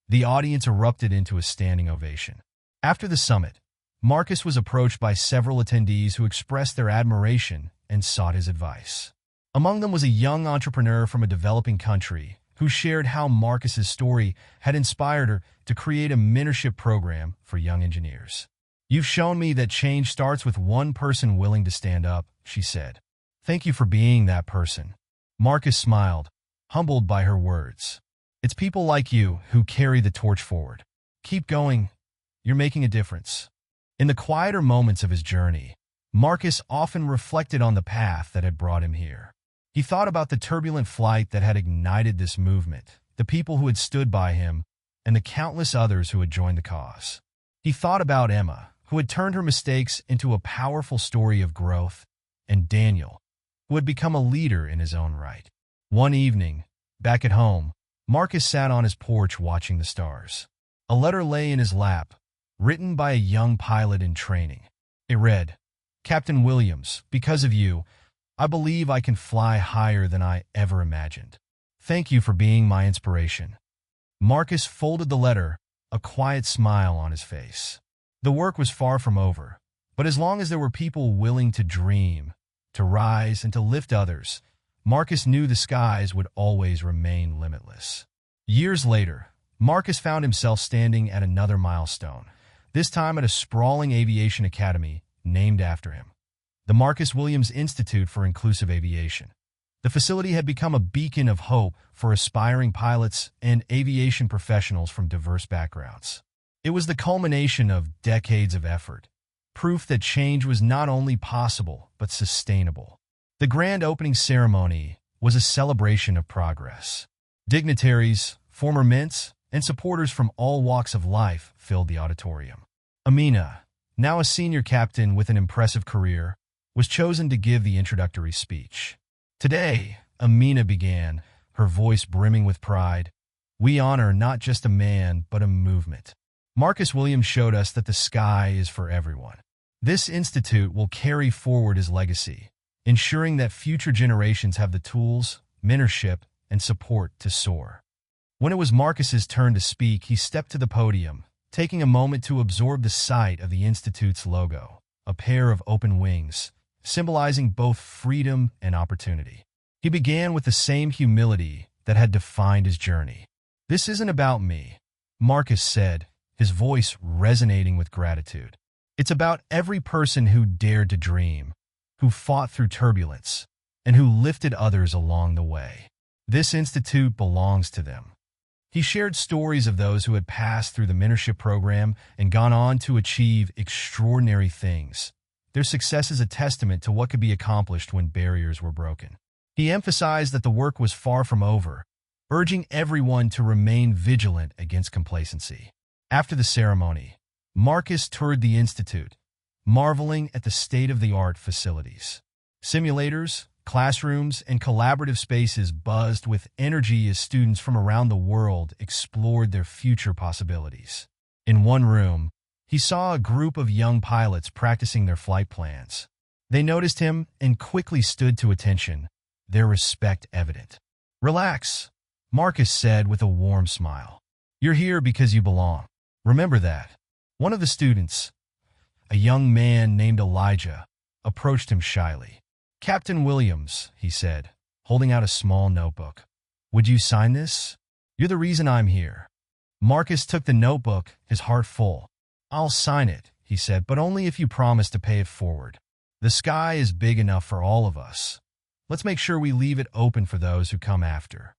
The audience erupted into a standing ovation. After the summit, Marcus was approached by several attendees who expressed their admiration and sought his advice. Among them was a young entrepreneur from a developing country who shared how Marcus's story had inspired her to create a mentorship program for young engineers. "You've shown me that change starts with one person willing to stand up," she said. "Thank you for being that person." Marcus smiled, humbled by her words. "It's people like you who carry the torch forward. Keep going. You're making a difference." In the quieter moments of his journey, Marcus often reflected on the path that had brought him here. He thought about the turbulent flight that had ignited this movement, the people who had stood by him, and the countless others who had joined the cause. He thought about Emma, who had turned her mistakes into a powerful story of growth, and Daniel, who had become a leader in his own right. One evening, back at home, Marcus sat on his porch watching the stars. A letter lay in his lap, written by a young pilot in training. It read, "Captain Williams, because of you, I believe I can fly higher than I ever imagined. Thank you for being my inspiration." Marcus folded the letter, a quiet smile on his face. The work was far from over, but as long as there were people willing to dream, to rise, and to lift others, Marcus knew the skies would always remain limitless. Years later, Marcus found himself standing at another milestone, this time at a sprawling aviation academy named after him, the Marcus Williams Institute for Inclusive Aviation. The facility had become a beacon of hope for aspiring pilots and aviation professionals from diverse backgrounds. It was the culmination of decades of effort, proof that change was not only possible, but sustainable. The grand opening ceremony was a celebration of progress. Dignitaries, former mints, and supporters from all walks of life filled the auditorium. Amina, now a senior captain with an impressive career, was chosen to give the introductory speech. "Today," Amina began, her voice brimming with pride, "we honor not just a man, but a movement. Marcus Williams showed us that the sky is for everyone. This institute will carry forward his legacy, ensuring that future generations have the tools, mentorship, and support to soar." When it was Marcus's turn to speak, he stepped to the podium, taking a moment to absorb the sight of the Institute's logo, a pair of open wings, symbolizing both freedom and opportunity. He began with the same humility that had defined his journey. "This isn't about me," Marcus said, his voice resonating with gratitude. "It's about every person who dared to dream, who fought through turbulence, and who lifted others along the way. This institute belongs to them. He shared stories of those who had passed through the mentorship program and gone on to achieve extraordinary things. Their success is a testament to what could be accomplished when barriers were broken. He emphasized that the work was far from over, urging everyone to remain vigilant against complacency. After the ceremony, Marcus toured the institute, marveling at the state-of-the-art facilities. Simulators, classrooms, and collaborative spaces buzzed with energy as students from around the world explored their future possibilities. In one room, he saw a group of young pilots practicing their flight plans. They noticed him and quickly stood to attention, their respect evident. "Relax," Marcus said with a warm smile. "You're here because you belong. Remember that." One of the students, a young man named Elijah, approached him shyly. "Captain Williams," he said, holding out a small notebook. "Would you sign this? You're the reason I'm here." Marcus took the notebook, his heart full. "I'll sign it," he said, "but only if you promise to pay it forward. The sky is big enough for all of us. Let's make sure we leave it open for those who come after."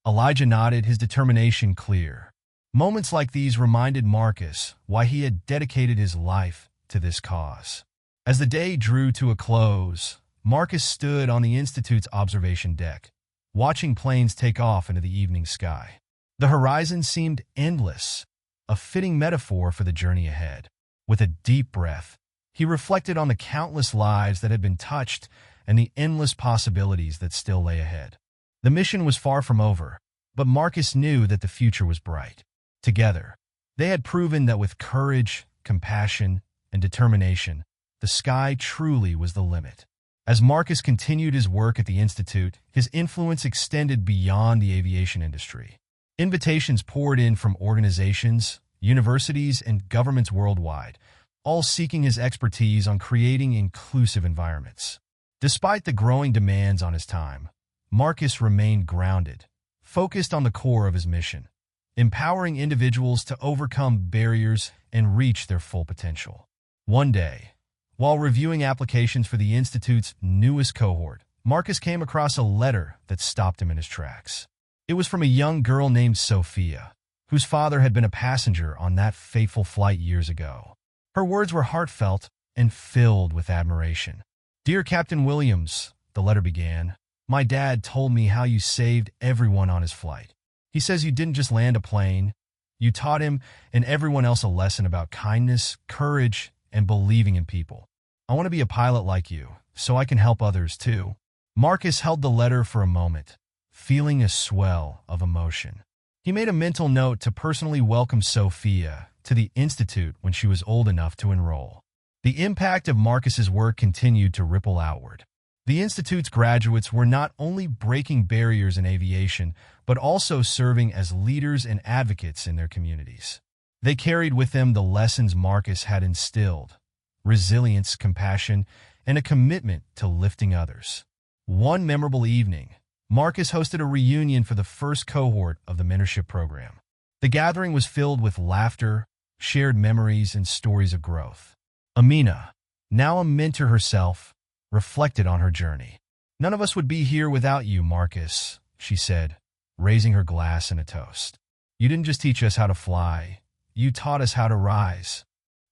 Elijah nodded, his determination clear. Moments like these reminded Marcus why he had dedicated his life to this cause. As the day drew to a close, Marcus stood on the Institute's observation deck, watching planes take off into the evening sky. The horizon seemed endless, a fitting metaphor for the journey ahead. With a deep breath, he reflected on the countless lives that had been touched and the endless possibilities that still lay ahead. The mission was far from over, but Marcus knew that the future was bright. Together, they had proven that with courage, compassion, and determination, the sky truly was the limit. As Marcus continued his work at the Institute, his influence extended beyond the aviation industry. Invitations poured in from organizations, universities, and governments worldwide, all seeking his expertise on creating inclusive environments. Despite the growing demands on his time, Marcus remained grounded, focused on the core of his mission, empowering individuals to overcome barriers and reach their full potential. One day, while reviewing applications for the Institute's newest cohort, Marcus came across a letter that stopped him in his tracks. It was from a young girl named Sophia, whose father had been a passenger on that fateful flight years ago. Her words were heartfelt and filled with admiration. "Dear Captain Williams," the letter began, "my dad told me how you saved everyone on his flight. He says you didn't just land a plane, you taught him and everyone else a lesson about kindness, courage, and believing in people. I want to be a pilot like you, so I can help others too." Marcus held the letter for a moment, feeling a swell of emotion. He made a mental note to personally welcome Sophia to the Institute when she was old enough to enroll. The impact of Marcus's work continued to ripple outward. The Institute's graduates were not only breaking barriers in aviation, but also serving as leaders and advocates in their communities. They carried with them the lessons Marcus had instilled: resilience, compassion, and a commitment to lifting others. One memorable evening, Marcus hosted a reunion for the first cohort of the mentorship program. The gathering was filled with laughter, shared memories, and stories of growth. Amina, now a mentor herself, reflected on her journey. "None of us would be here without you, Marcus," she said, raising her glass in a toast. "You didn't just teach us how to fly, you taught us how to rise."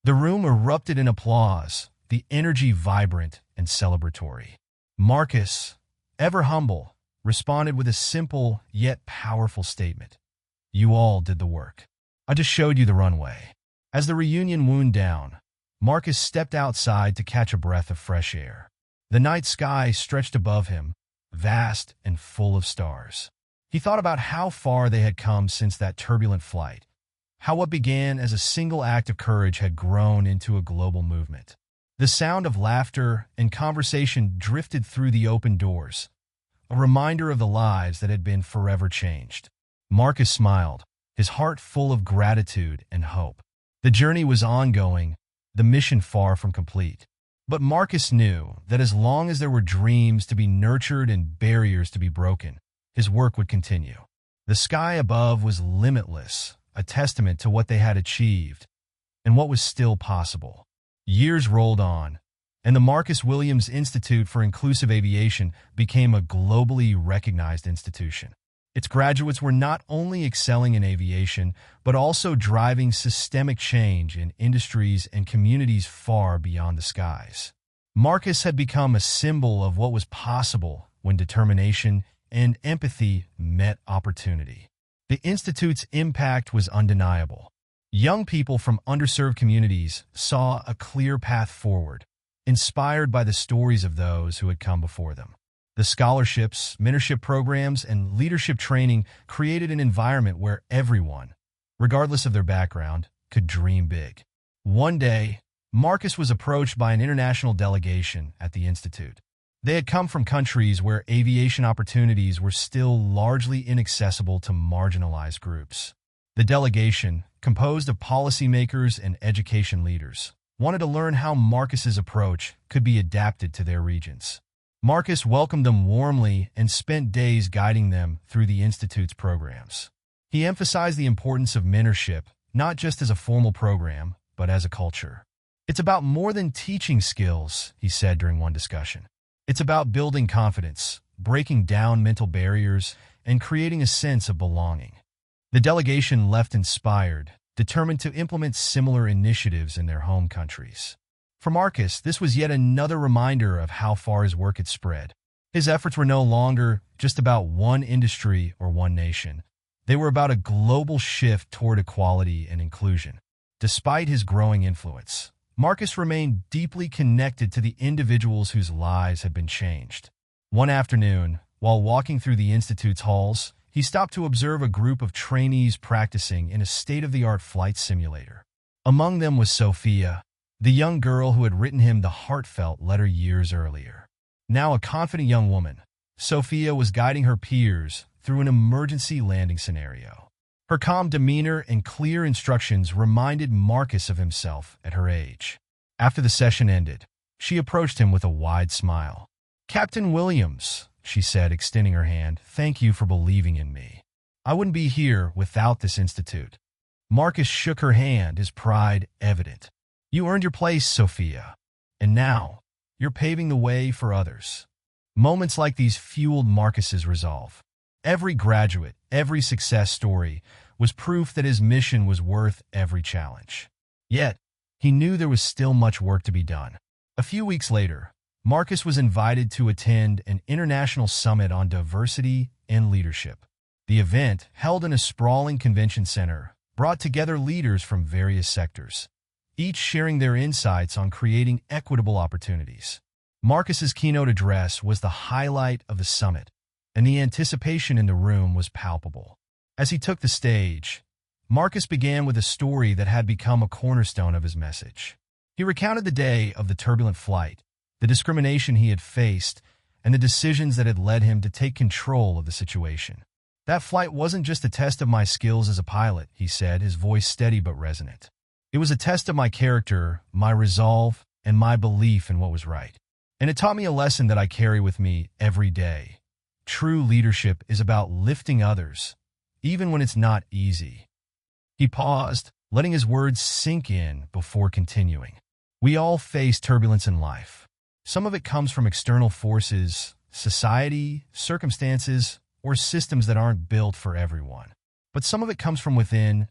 The room erupted in applause, the energy vibrant and celebratory. Marcus, ever humble, responded with a simple yet powerful statement: "You all did the work. I just showed you the runway." As the reunion wound down, Marcus stepped outside to catch a breath of fresh air. The night sky stretched above him, vast and full of stars. He thought about how far they had come since that turbulent flight, how what began as a single act of courage had grown into a global movement. The sound of laughter and conversation drifted through the open doors, a reminder of the lives that had been forever changed. Marcus smiled, his heart full of gratitude and hope. The journey was ongoing, the mission far from complete. But Marcus knew that as long as there were dreams to be nurtured and barriers to be broken, his work would continue. The sky above was limitless, a testament to what they had achieved and what was still possible. Years rolled on, and the Marcus Williams Institute for Inclusive Aviation became a globally recognized institution. Its graduates were not only excelling in aviation, but also driving systemic change in industries and communities far beyond the skies. Marcus had become a symbol of what was possible when determination and empathy met opportunity. The Institute's impact was undeniable. Young people from underserved communities saw a clear path forward, inspired by the stories of those who had come before them. The scholarships, mentorship programs, and leadership training created an environment where everyone, regardless of their background, could dream big. One day, Marcus was approached by an international delegation at the Institute. They had come from countries where aviation opportunities were still largely inaccessible to marginalized groups. The delegation, composed of policymakers and education leaders, wanted to learn how Marcus's approach could be adapted to their regions. Marcus welcomed them warmly and spent days guiding them through the Institute's programs. He emphasized the importance of mentorship, not just as a formal program, but as a culture. "It's about more than teaching skills," he said during one discussion. "It's about building confidence, breaking down mental barriers, and creating a sense of belonging." The delegation left inspired, determined to implement similar initiatives in their home countries. For Marcus, this was yet another reminder of how far his work had spread. His efforts were no longer just about one industry or one nation. They were about a global shift toward equality and inclusion. Despite his growing influence, Marcus remained deeply connected to the individuals whose lives had been changed. One afternoon, while walking through the Institute's halls, he stopped to observe a group of trainees practicing in a state-of-the-art flight simulator. Among them was Sophia, the young girl who had written him the heartfelt letter years earlier. Now a confident young woman, Sophia was guiding her peers through an emergency landing scenario. Her calm demeanor and clear instructions reminded Marcus of himself at her age. After the session ended, she approached him with a wide smile. "Captain Williams," she said, extending her hand, "thank you for believing in me. I wouldn't be here without this institute." Marcus shook her hand, his pride evident. "You earned your place, Sophia. And now, you're paving the way for others." Moments like these fueled Marcus's resolve. Every graduate, every success story was proof that his mission was worth every challenge. Yet, he knew there was still much work to be done. A few weeks later, Marcus was invited to attend an international summit on diversity and leadership. The event, held in a sprawling convention center, brought together leaders from various sectors, each sharing their insights on creating equitable opportunities. Marcus's keynote address was the highlight of the summit, and the anticipation in the room was palpable. As he took the stage, Marcus began with a story that had become a cornerstone of his message. He recounted the day of the turbulent flight, the discrimination he had faced, and the decisions that had led him to take control of the situation. "That flight wasn't just a test of my skills as a pilot," he said, his voice steady but resonant. "It was a test of my character, my resolve, and my belief in what was right. And it taught me a lesson that I carry with me every day. True leadership is about lifting others, even when it's not easy." He paused, letting his words sink in before continuing. "We all face turbulence in life. Some of it comes from external forces, society, circumstances, or systems that aren't built for everyone. But some of it comes from within,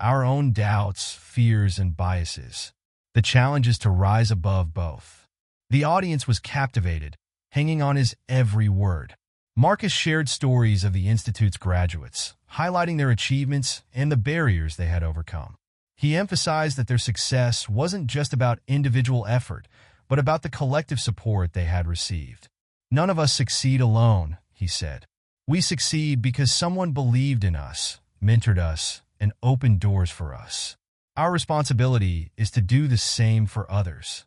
our own doubts, fears, and biases. The challenge is to rise above both." The audience was captivated, hanging on his every word. Marcus shared stories of the Institute's graduates, highlighting their achievements and the barriers they had overcome. He emphasized that their success wasn't just about individual effort, but about the collective support they had received. "None of us succeed alone," he said. "We succeed because someone believed in us, mentored us, and opened doors for us. Our responsibility is to do the same for others."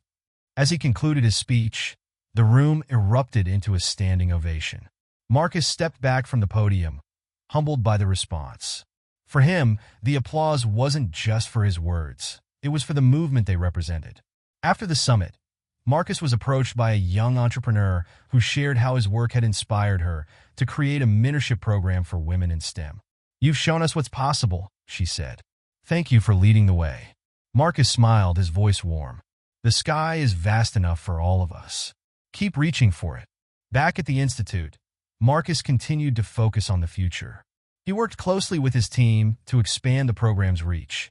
As he concluded his speech, the room erupted into a standing ovation. Marcus stepped back from the podium, humbled by the response. For him, the applause wasn't just for his words. It was for the movement they represented. After the summit, Marcus was approached by a young entrepreneur who shared how his work had inspired her to create a mentorship program for women in STEM. "You've shown us what's possible," she said. "Thank you for leading the way." Marcus smiled, his voice warm. The sky is vast enough for all of us. Keep reaching for it. Back at the Institute, Marcus continued to focus on the future. He worked closely with his team to expand the program's reach,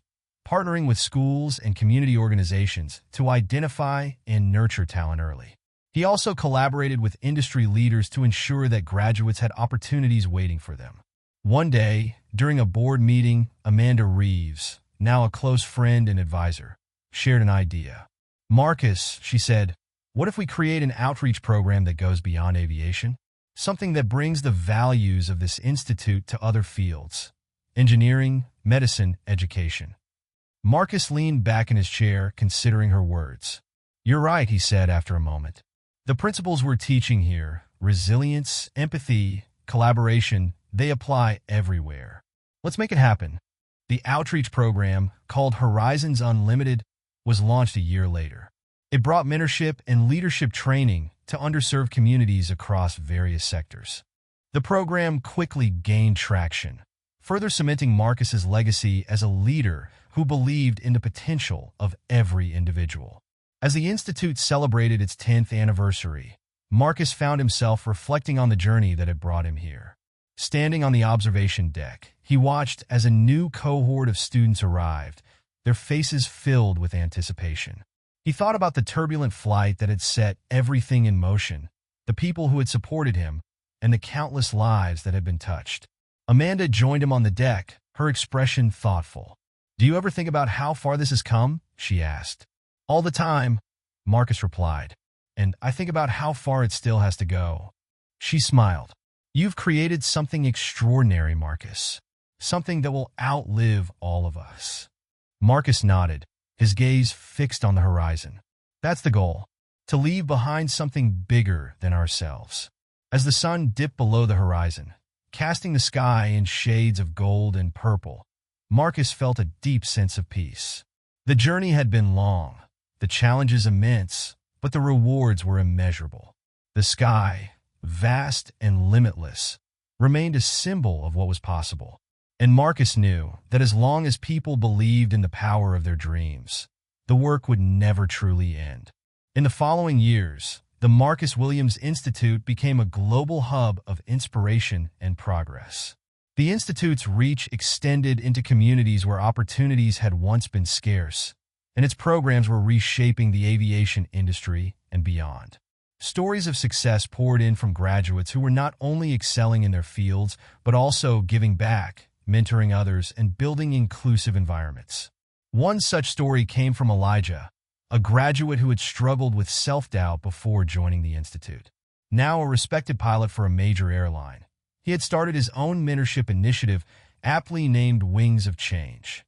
partnering with schools and community organizations to identify and nurture talent early. He also collaborated with industry leaders to ensure that graduates had opportunities waiting for them. One day, during a board meeting, Amanda Reeves, now a close friend and advisor, shared an idea. "Marcus," she said, "what if we create an outreach program that goes beyond aviation? Something that brings the values of this institute to other fields: engineering, medicine, education." Marcus leaned back in his chair, considering her words. "You're right," he said after a moment. "The principles we're teaching here, resilience, empathy, collaboration, they apply everywhere. Let's make it happen." The outreach program, called Horizons Unlimited, was launched a year later. It brought mentorship and leadership training to underserved communities across various sectors. The program quickly gained traction, further cementing Marcus's legacy as a leader who believed in the potential of every individual. As the Institute celebrated its 10th anniversary, Marcus found himself reflecting on the journey that had brought him here. Standing on the observation deck, he watched as a new cohort of students arrived, their faces filled with anticipation. He thought about the turbulent flight that had set everything in motion, the people who had supported him, and the countless lives that had been touched. Amanda joined him on the deck, her expression thoughtful. "Do you ever think about how far this has come?" she asked. "All the time," Marcus replied. "And I think about how far it still has to go." She smiled. "You've created something extraordinary, Marcus. Something that will outlive all of us." Marcus nodded, his gaze fixed on the horizon. "That's the goal, to leave behind something bigger than ourselves." As the sun dipped below the horizon, casting the sky in shades of gold and purple, Marcus felt a deep sense of peace. The journey had been long, the challenges immense, but the rewards were immeasurable. The sky, vast and limitless, remained a symbol of what was possible. And Marcus knew that as long as people believed in the power of their dreams, the work would never truly end. In the following years, the Marcus Williams Institute became a global hub of inspiration and progress. The Institute's reach extended into communities where opportunities had once been scarce, and its programs were reshaping the aviation industry and beyond. Stories of success poured in from graduates who were not only excelling in their fields, but also giving back, mentoring others, and building inclusive environments. One such story came from Elijah, a graduate who had struggled with self-doubt before joining the Institute. Now a respected pilot for a major airline, he had started his own mentorship initiative, aptly named Wings of Change.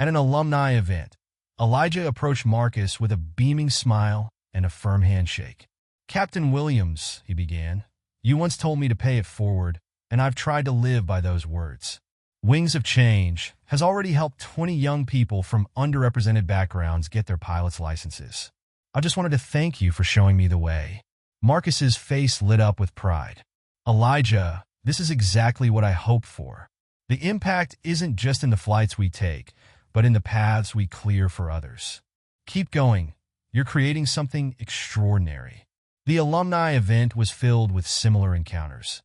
At an alumni event, Elijah approached Marcus with a beaming smile and a firm handshake. "Captain Williams," he began, "you once told me to pay it forward, and I've tried to live by those words. Wings of Change has already helped 20 young people from underrepresented backgrounds get their pilot's licenses. I just wanted to thank you for showing me the way." Marcus's face lit up with pride. "Elijah, this is exactly what I hoped for. The impact isn't just in the flights we take, but in the paths we clear for others. Keep going. You're creating something extraordinary." The alumni event was filled with similar encounters,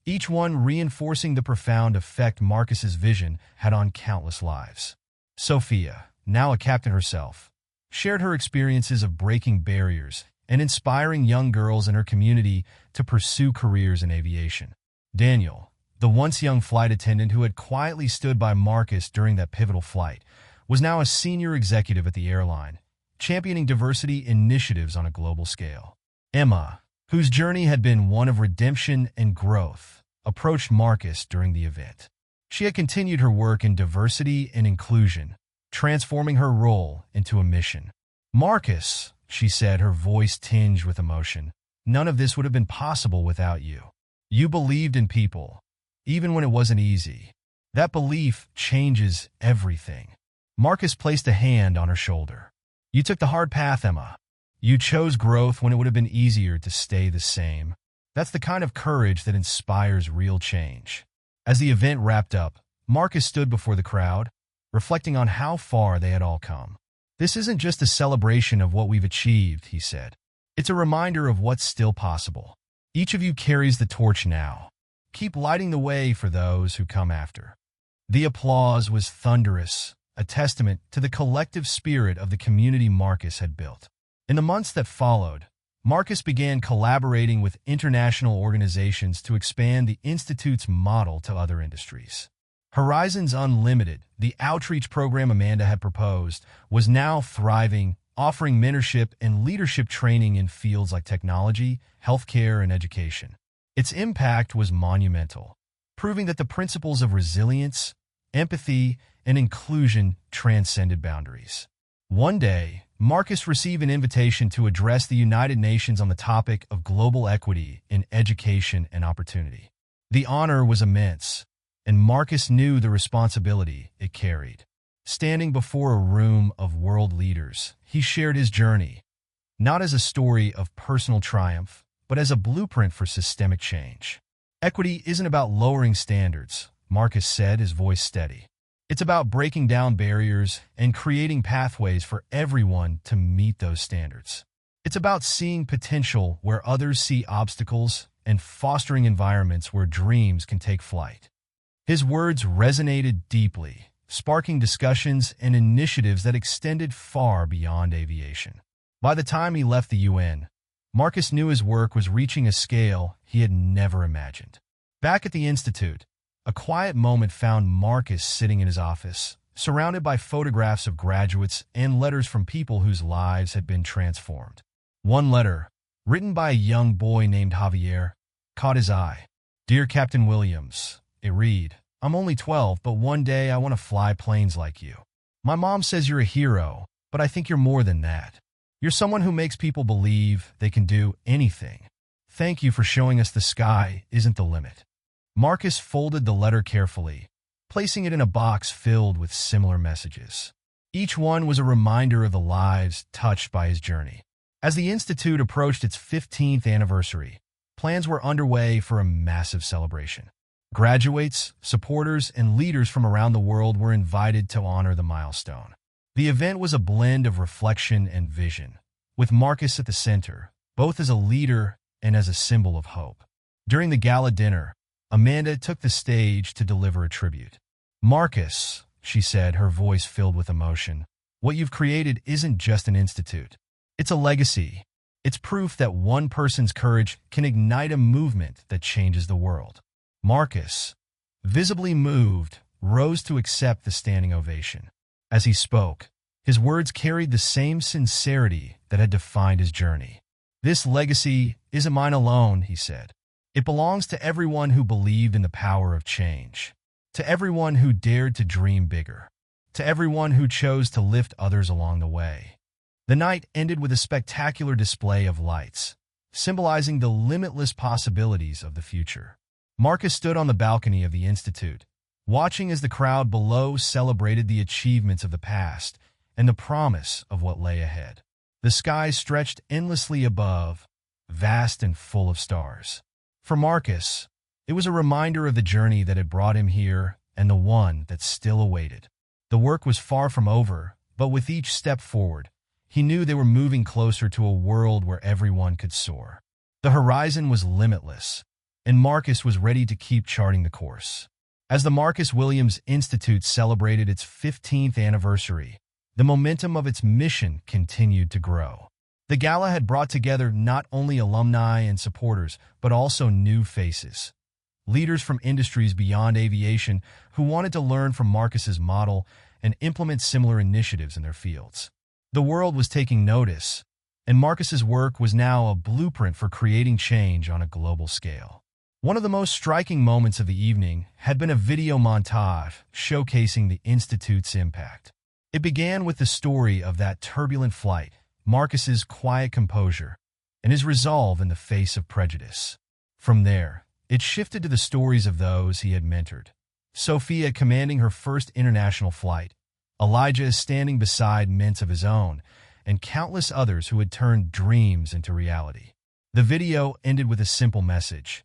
each one reinforcing the profound effect Marcus's vision had on countless lives. Sophia, now a captain herself, shared her experiences of breaking barriers and inspiring young girls in her community to pursue careers in aviation. Daniel, the once young flight attendant who had quietly stood by Marcus during that pivotal flight, was now a senior executive at the airline, championing diversity initiatives on a global scale. Emma, whose journey had been one of redemption and growth, approached Marcus during the event. She had continued her work in diversity and inclusion, transforming her role into a mission. "Marcus," she said, her voice tinged with emotion, "none of this would have been possible without you. You believed in people, even when it wasn't easy. That belief changes everything." Marcus placed a hand on her shoulder. "You took the hard path, Emma. You chose growth when it would have been easier to stay the same. That's the kind of courage that inspires real change." As the event wrapped up, Marcus stood before the crowd, reflecting on how far they had all come. "This isn't just a celebration of what we've achieved," he said. "It's a reminder of what's still possible. Each of you carries the torch now. Keep lighting the way for those who come after." The applause was thunderous, a testament to the collective spirit of the community Marcus had built. In the months that followed, Marcus began collaborating with international organizations to expand the Institute's model to other industries. Horizons Unlimited, the outreach program Amanda had proposed, was now thriving, offering mentorship and leadership training in fields like technology, healthcare, and education. Its impact was monumental, proving that the principles of resilience, empathy, and inclusion transcended boundaries. One day, Marcus received an invitation to address the United Nations on the topic of global equity in education and opportunity. The honor was immense, and Marcus knew the responsibility it carried. Standing before a room of world leaders, he shared his journey, not as a story of personal triumph, but as a blueprint for systemic change. "Equity isn't about lowering standards," Marcus said, his voice steady. "It's about breaking down barriers and creating pathways for everyone to meet those standards. It's about seeing potential where others see obstacles and fostering environments where dreams can take flight." His words resonated deeply, sparking discussions and initiatives that extended far beyond aviation. By the time he left the UN, Marcus knew his work was reaching a scale he had never imagined. Back at the Institute, a quiet moment found Marcus sitting in his office, surrounded by photographs of graduates and letters from people whose lives had been transformed. One letter, written by a young boy named Javier, caught his eye. "Dear Captain Williams," it read, "I'm only 12, but one day I want to fly planes like you. My mom says you're a hero, but I think you're more than that. You're someone who makes people believe they can do anything. Thank you for showing us the sky isn't the limit." Marcus folded the letter carefully, placing it in a box filled with similar messages. Each one was a reminder of the lives touched by his journey. As the Institute approached its 15th anniversary, plans were underway for a massive celebration. Graduates, supporters, and leaders from around the world were invited to honor the milestone. The event was a blend of reflection and vision, with Marcus at the center, both as a leader and as a symbol of hope. During the gala dinner, Amanda took the stage to deliver a tribute. "Marcus," she said, her voice filled with emotion, "what you've created isn't just an institute. It's a legacy. It's proof that one person's courage can ignite a movement that changes the world." Marcus, visibly moved, rose to accept the standing ovation. As he spoke, his words carried the same sincerity that had defined his journey. "This legacy isn't mine alone," he said. "It belongs to everyone who believed in the power of change, to everyone who dared to dream bigger, to everyone who chose to lift others along the way." The night ended with a spectacular display of lights, symbolizing the limitless possibilities of the future. Marcus stood on the balcony of the Institute, watching as the crowd below celebrated the achievements of the past and the promise of what lay ahead. The sky stretched endlessly above, vast and full of stars. For Marcus, it was a reminder of the journey that had brought him here and the one that still awaited. The work was far from over, but with each step forward, he knew they were moving closer to a world where everyone could soar. The horizon was limitless, and Marcus was ready to keep charting the course. As the Marcus Williams Institute celebrated its 15th anniversary, the momentum of its mission continued to grow. The gala had brought together not only alumni and supporters, but also new faces. Leaders from industries beyond aviation who wanted to learn from Marcus's model and implement similar initiatives in their fields. The world was taking notice, and Marcus's work was now a blueprint for creating change on a global scale. One of the most striking moments of the evening had been a video montage showcasing the Institute's impact. It began with the story of that turbulent flight, Marcus's quiet composure, and his resolve in the face of prejudice. From there, it shifted to the stories of those he had mentored. Sophia commanding her first international flight, Elijah standing beside men of his own, and countless others who had turned dreams into reality. The video ended with a simple message: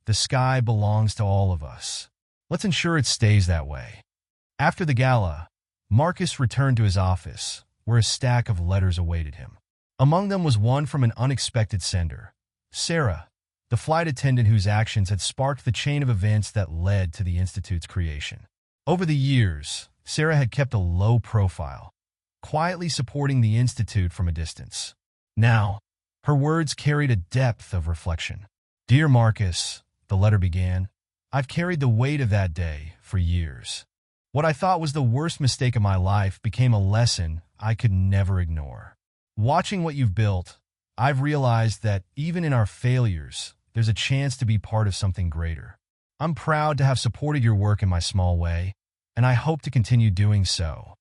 the sky belongs to all of us. Let's ensure it stays that way. After the gala, Marcus returned to his office, where a stack of letters awaited him. Among them was one from an unexpected sender, Sarah, the flight attendant whose actions had sparked the chain of events that led to the Institute's creation. Over the years, Sarah had kept a low profile, quietly supporting the Institute from a distance. Now, her words carried a depth of reflection. "Dear Marcus," the letter began, "I've carried the weight of that day for years. What I thought was the worst mistake of my life became a lesson I could never ignore. Watching what you've built, I've realized that even in our failures, there's a chance to be part of something greater. I'm proud to have supported your work in my small way, and I hope to continue doing so."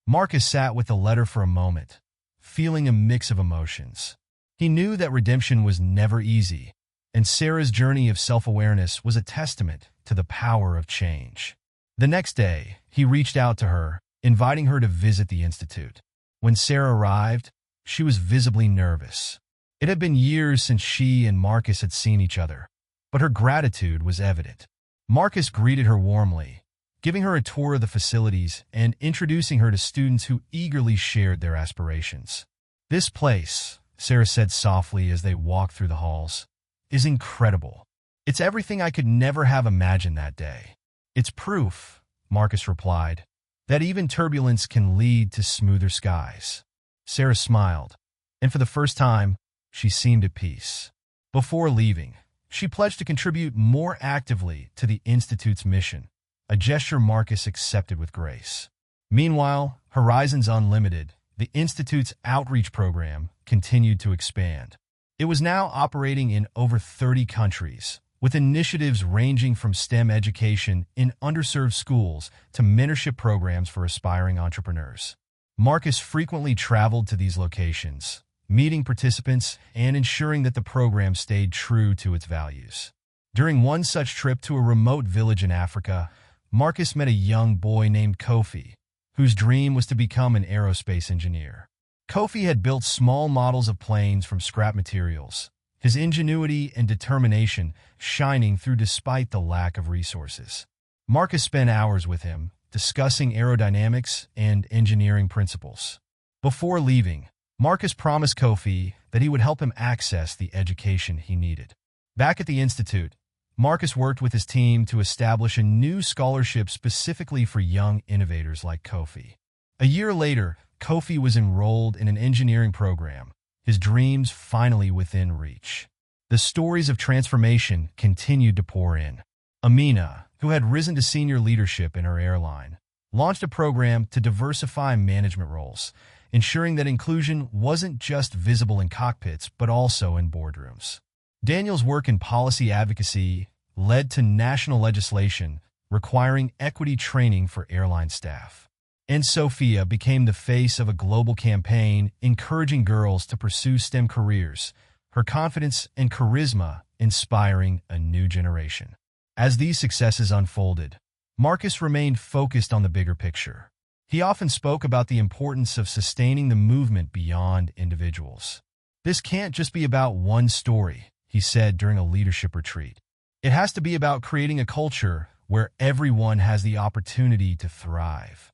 Marcus sat with the letter for a moment, feeling a mix of emotions. He knew that redemption was never easy, and Sarah's journey of self-awareness was a testament to the power of change. The next day, he reached out to her, inviting her to visit the Institute. When Sarah arrived, she was visibly nervous. It had been years since she and Marcus had seen each other, but her gratitude was evident. Marcus greeted her warmly, giving her a tour of the facilities and introducing her to students who eagerly shared their aspirations. "This place," Sarah said softly as they walked through the halls, "is incredible. It's everything I could never have imagined that day." "It's proof," Marcus replied, "that even turbulence can lead to smoother skies." Sarah smiled, and for the first time, she seemed at peace. Before leaving, she pledged to contribute more actively to the Institute's mission, a gesture Marcus accepted with grace. Meanwhile, Horizons Unlimited, the Institute's outreach program, continued to expand. It was now operating in over 30 countries, with initiatives ranging from STEM education in underserved schools to mentorship programs for aspiring entrepreneurs. Marcus frequently traveled to these locations, meeting participants and ensuring that the program stayed true to its values. During one such trip to a remote village in Africa, Marcus met a young boy named Kofi, whose dream was to become an aerospace engineer. Kofi had built small models of planes from scrap materials, his ingenuity and determination shining through despite the lack of resources. Marcus spent hours with him, discussing aerodynamics and engineering principles. Before leaving, Marcus promised Kofi that he would help him access the education he needed. Back at the Institute, Marcus worked with his team to establish a new scholarship specifically for young innovators like Kofi. A year later, Kofi was enrolled in an engineering program, his dreams finally within reach. The stories of transformation continued to pour in. Amina, who had risen to senior leadership in her airline, launched a program to diversify management roles, ensuring that inclusion wasn't just visible in cockpits but also in boardrooms. Daniel's work in policy advocacy led to national legislation requiring equity training for airline staff. And Sophia became the face of a global campaign encouraging girls to pursue STEM careers, her confidence and charisma inspiring a new generation. As these successes unfolded, Marcus remained focused on the bigger picture. He often spoke about the importance of sustaining the movement beyond individuals. "This can't just be about one story," he said during a leadership retreat. "It has to be about creating a culture where everyone has the opportunity to thrive."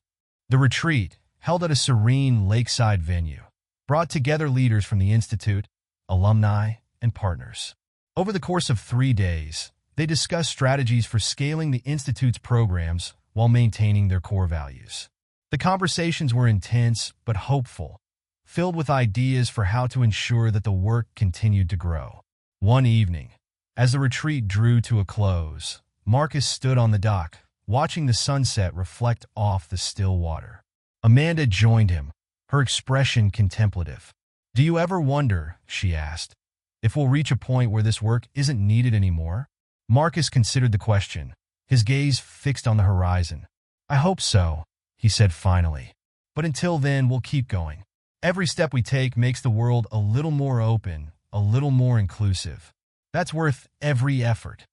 The retreat, held at a serene lakeside venue, brought together leaders from the Institute, alumni, and partners. Over the course of 3 days, they discussed strategies for scaling the Institute's programs while maintaining their core values. The conversations were intense but hopeful, filled with ideas for how to ensure that the work continued to grow. One evening, as the retreat drew to a close, Marcus stood on the dock, watching the sunset reflect off the still water. Amanda joined him, her expression contemplative. "Do you ever wonder," she asked, "if we'll reach a point where this work isn't needed anymore?" Marcus considered the question, his gaze fixed on the horizon. "I hope so," he said finally. "But until then, we'll keep going. Every step we take makes the world a little more open, a little more inclusive. That's worth every effort."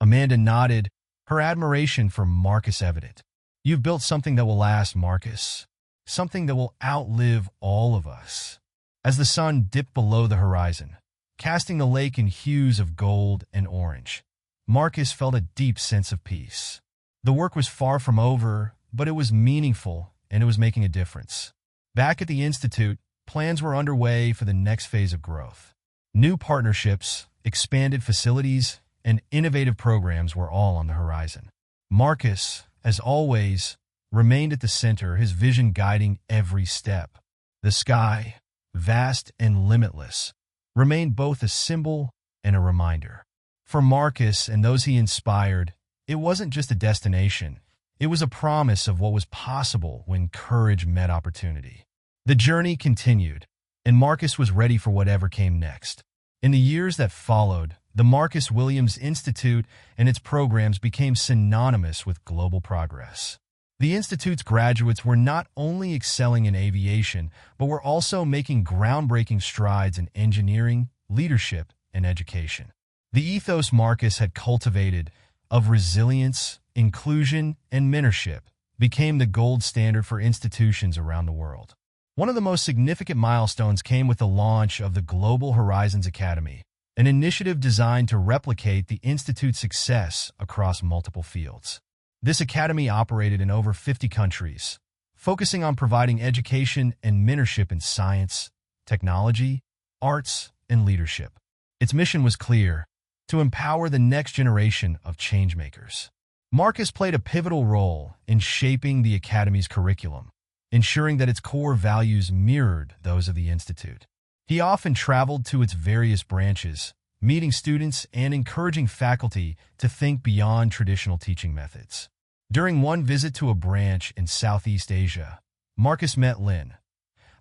Amanda nodded, her admiration for Marcus evident. "You've built something that will last, Marcus. Something that will outlive all of us." As the sun dipped below the horizon, casting the lake in hues of gold and orange, Marcus felt a deep sense of peace. The work was far from over, but it was meaningful and it was making a difference. Back at the Institute, plans were underway for the next phase of growth. New partnerships, expanded facilities, and innovative programs were all on the horizon. Marcus, as always, remained at the center, his vision guiding every step. The sky, vast and limitless, remained both a symbol and a reminder. For Marcus and those he inspired, it wasn't just a destination. It was a promise of what was possible when courage met opportunity. The journey continued, and Marcus was ready for whatever came next. In the years that followed, the Marcus Williams Institute and its programs became synonymous with global progress. The Institute's graduates were not only excelling in aviation, but were also making groundbreaking strides in engineering, leadership, and education. The ethos Marcus had cultivated of resilience, inclusion, and mentorship became the gold standard for institutions around the world. One of the most significant milestones came with the launch of the Global Horizons Academy, an initiative designed to replicate the Institute's success across multiple fields. This academy operated in over 50 countries, focusing on providing education and mentorship in science, technology, arts, and leadership. Its mission was clear: to empower the next generation of changemakers. Marcus played a pivotal role in shaping the Academy's curriculum, ensuring that its core values mirrored those of the Institute. He often traveled to its various branches, meeting students and encouraging faculty to think beyond traditional teaching methods. During one visit to a branch in Southeast Asia, Marcus met Lynn,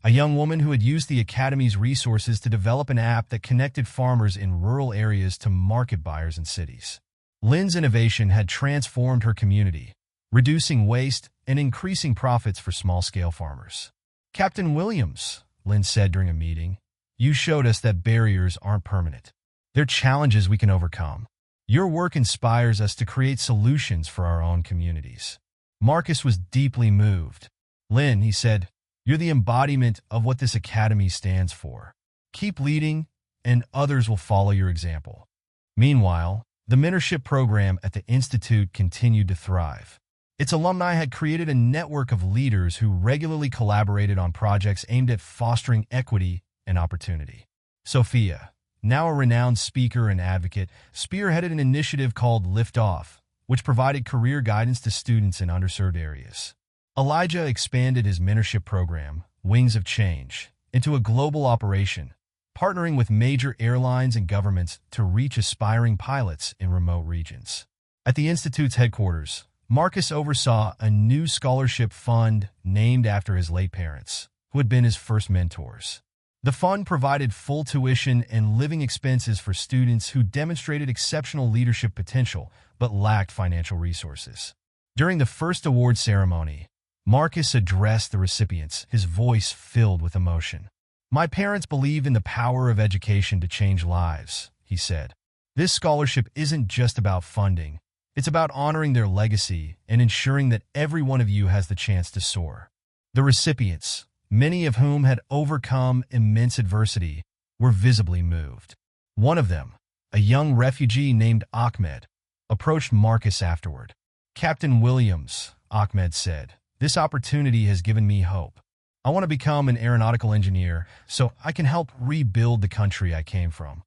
a young woman who had used the Academy's resources to develop an app that connected farmers in rural areas to market buyers in cities. Lynn's innovation had transformed her community, reducing waste and increasing profits for small-scale farmers. "Captain Williams," Lynn said during a meeting, "you showed us that barriers aren't permanent. They're challenges we can overcome. Your work inspires us to create solutions for our own communities." Marcus was deeply moved. "Lynn," he said, "you're the embodiment of what this academy stands for. Keep leading, and others will follow your example." Meanwhile, the mentorship program at the Institute continued to thrive. Its alumni had created a network of leaders who regularly collaborated on projects aimed at fostering equity and opportunity. Sophia, now a renowned speaker and advocate, spearheaded an initiative called Lift Off, which provided career guidance to students in underserved areas. Elijah expanded his mentorship program, Wings of Change, into a global operation, partnering with major airlines and governments to reach aspiring pilots in remote regions. At the Institute's headquarters, Marcus oversaw a new scholarship fund named after his late parents, who had been his first mentors. The fund provided full tuition and living expenses for students who demonstrated exceptional leadership potential but lacked financial resources. During the first award ceremony, Marcus addressed the recipients, his voice filled with emotion. "My parents believe in the power of education to change lives," he said. "This scholarship isn't just about funding. It's about honoring their legacy and ensuring that every one of you has the chance to soar." The recipients, many of whom had overcome immense adversity, were visibly moved. One of them, a young refugee named Ahmed, approached Marcus afterward. "Captain Williams," Ahmed said, "this opportunity has given me hope. I want to become an aeronautical engineer so I can help rebuild the country I came from."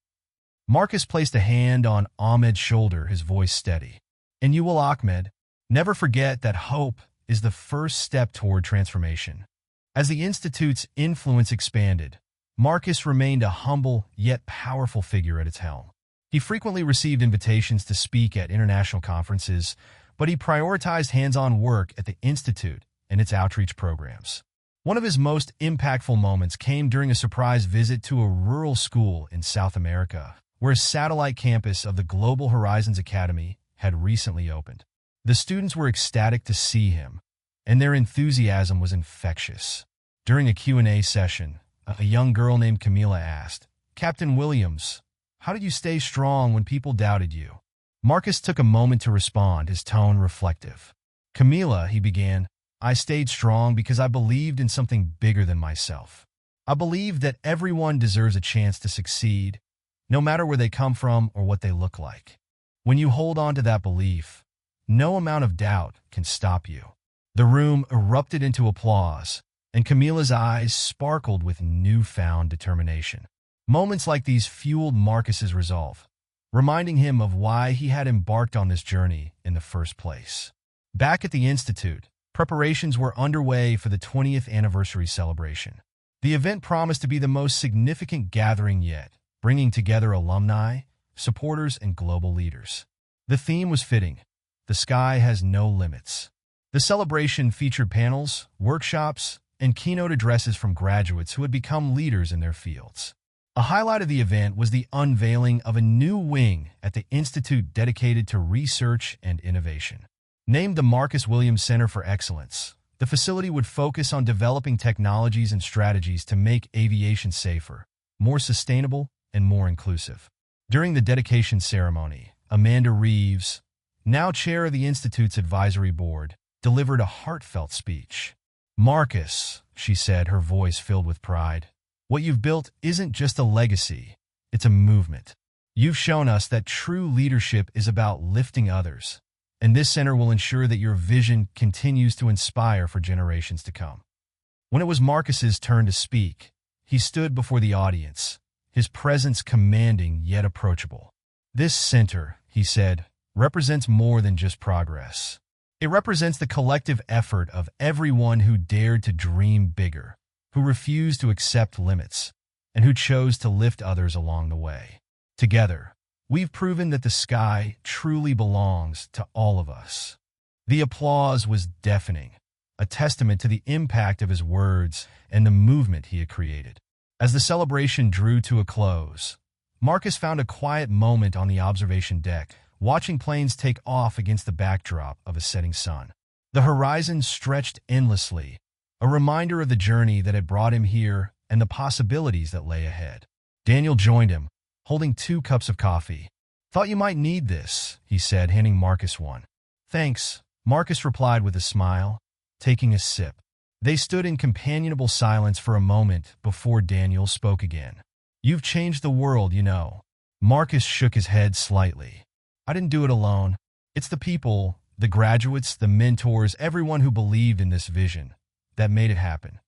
Marcus placed a hand on Ahmed's shoulder, his voice steady. "And you will, Ahmed, never forget that hope is the first step toward transformation." As the Institute's influence expanded, Marcus remained a humble yet powerful figure at its helm. He frequently received invitations to speak at international conferences, but he prioritized hands-on work at the Institute and its outreach programs. One of his most impactful moments came during a surprise visit to a rural school in South America, where a satellite campus of the Global Horizons Academy had recently opened. The students were ecstatic to see him, and their enthusiasm was infectious. During a Q&A session, a young girl named Camila asked, "Captain Williams, how did you stay strong when people doubted you?" Marcus took a moment to respond, his tone reflective. "Camila," he began, "I stayed strong because I believed in something bigger than myself. I believed that everyone deserves a chance to succeed, no matter where they come from or what they look like. When you hold on to that belief, no amount of doubt can stop you." The room erupted into applause, and Camilla's eyes sparkled with newfound determination. Moments like these fueled Marcus's resolve, reminding him of why he had embarked on this journey in the first place. Back at the Institute, preparations were underway for the 20th anniversary celebration. The event promised to be the most significant gathering yet, bringing together alumni, supporters, and global leaders. The theme was fitting: the sky has no limits. The celebration featured panels, workshops, and keynote addresses from graduates who had become leaders in their fields. A highlight of the event was the unveiling of a new wing at the Institute dedicated to research and innovation. Named the Marcus Williams Center for Excellence, the facility would focus on developing technologies and strategies to make aviation safer, more sustainable, and more inclusive. During the dedication ceremony, Amanda Reeves, now chair of the Institute's advisory board, delivered a heartfelt speech. "Marcus," she said, her voice filled with pride, "what you've built isn't just a legacy, it's a movement. You've shown us that true leadership is about lifting others, and this center will ensure that your vision continues to inspire for generations to come." When it was Marcus's turn to speak, he stood before the audience, his presence commanding yet approachable. "This center," he said, "represents more than just progress. It represents the collective effort of everyone who dared to dream bigger, who refused to accept limits, and who chose to lift others along the way. Together, we've proven that the sky truly belongs to all of us." The applause was deafening, a testament to the impact of his words and the movement he had created. As the celebration drew to a close, Marcus found a quiet moment on the observation deck, watching planes take off against the backdrop of a setting sun. The horizon stretched endlessly, a reminder of the journey that had brought him here and the possibilities that lay ahead. Daniel joined him, holding 2 cups of coffee. "Thought you might need this," he said, handing Marcus one. "Thanks," Marcus replied with a smile, taking a sip. They stood in companionable silence for a moment before Daniel spoke again. "You've changed the world, you know." Marcus shook his head slightly. "I didn't do it alone. It's the people, the graduates, the mentors, everyone who believed in this vision, that made it happen."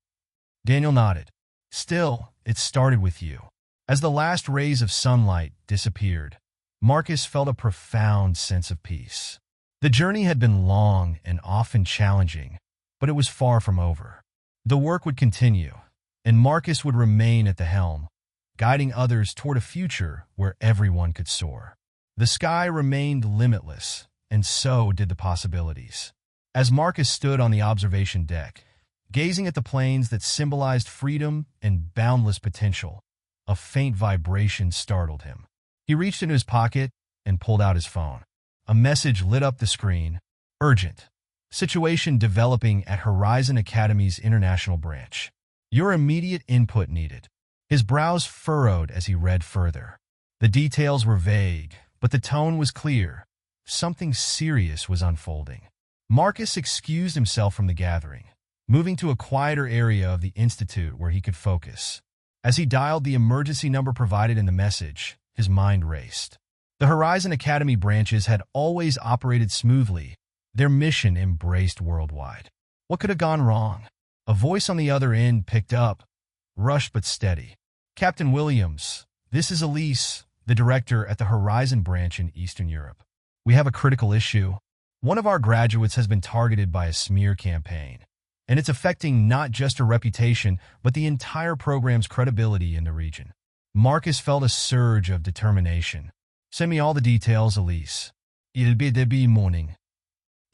Daniel nodded. "Still, it started with you." As the last rays of sunlight disappeared, Marcus felt a profound sense of peace. The journey had been long and often challenging, but it was far from over. The work would continue, and Marcus would remain at the helm, guiding others toward a future where everyone could soar. The sky remained limitless, and so did the possibilities. As Marcus stood on the observation deck, gazing at the planes that symbolized freedom and boundless potential, a faint vibration startled him. He reached into his pocket and pulled out his phone. A message lit up the screen: "Urgent. Situation developing at Horizon Academy's international branch. Your immediate input needed." His brows furrowed as he read further. The details were vague, but the tone was clear. Something serious was unfolding. Marcus excused himself from the gathering, moving to a quieter area of the Institute where he could focus. As he dialed the emergency number provided in the message, his mind raced. The Horizon Academy branches had always operated smoothly, their mission embraced worldwide. What could have gone wrong? A voice on the other end picked up, rushed but steady. "Captain Williams, this is Elise, the director at the Horizon branch in Eastern Europe. We have a critical issue. One of our graduates has been targeted by a smear campaign, and it's affecting not just her reputation, but the entire program's credibility in the region." Marcus felt a surge of determination. "Send me all the details, Elise. It'll be début morning."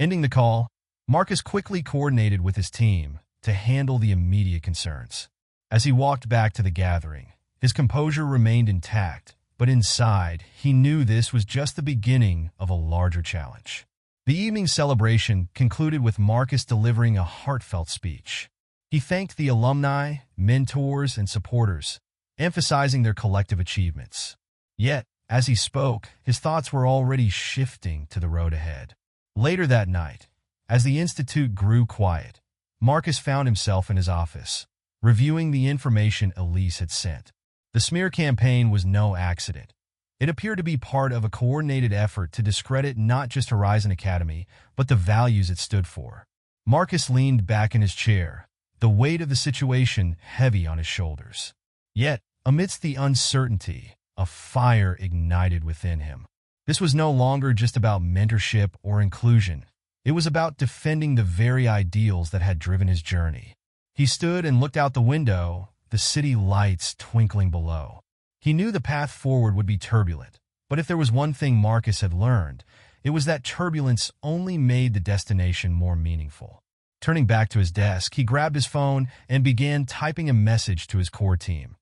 Ending the call, Marcus quickly coordinated with his team to handle the immediate concerns. As he walked back to the gathering, his composure remained intact, but inside, he knew this was just the beginning of a larger challenge. The evening celebration concluded with Marcus delivering a heartfelt speech. He thanked the alumni, mentors, and supporters, emphasizing their collective achievements. Yet, as he spoke, his thoughts were already shifting to the road ahead. Later that night, as the Institute grew quiet, Marcus found himself in his office, reviewing the information Elise had sent. The smear campaign was no accident. It appeared to be part of a coordinated effort to discredit not just Horizon Academy, but the values it stood for. Marcus leaned back in his chair, the weight of the situation heavy on his shoulders. Yet, amidst the uncertainty, a fire ignited within him. This was no longer just about mentorship or inclusion. It was about defending the very ideals that had driven his journey. He stood and looked out the window, the city lights twinkling below. He knew the path forward would be turbulent, but if there was one thing Marcus had learned, it was that turbulence only made the destination more meaningful. Turning back to his desk, he grabbed his phone and began typing a message to his core team.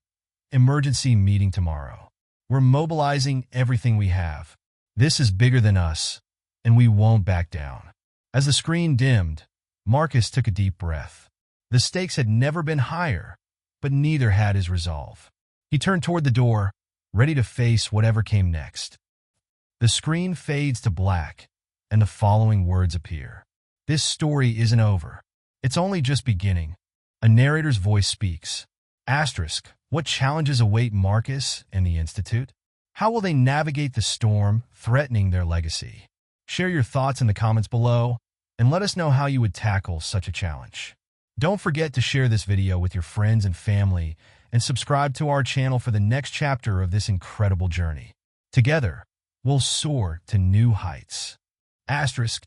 Emergency meeting tomorrow. We're mobilizing everything we have. This is bigger than us, and we won't back down. As the screen dimmed, Marcus took a deep breath. The stakes had never been higher, but neither had his resolve. He turned toward the door, ready to face whatever came next. The screen fades to black, and the following words appear. This story isn't over. It's only just beginning. A narrator's voice speaks. Asterisk, what challenges await Marcus and the Institute? How will they navigate the storm threatening their legacy? Share your thoughts in the comments below, and let us know how you would tackle such a challenge. Don't forget to share this video with your friends and family, and subscribe to our channel for the next chapter of this incredible journey. Together, we'll soar to new heights. Asterisk,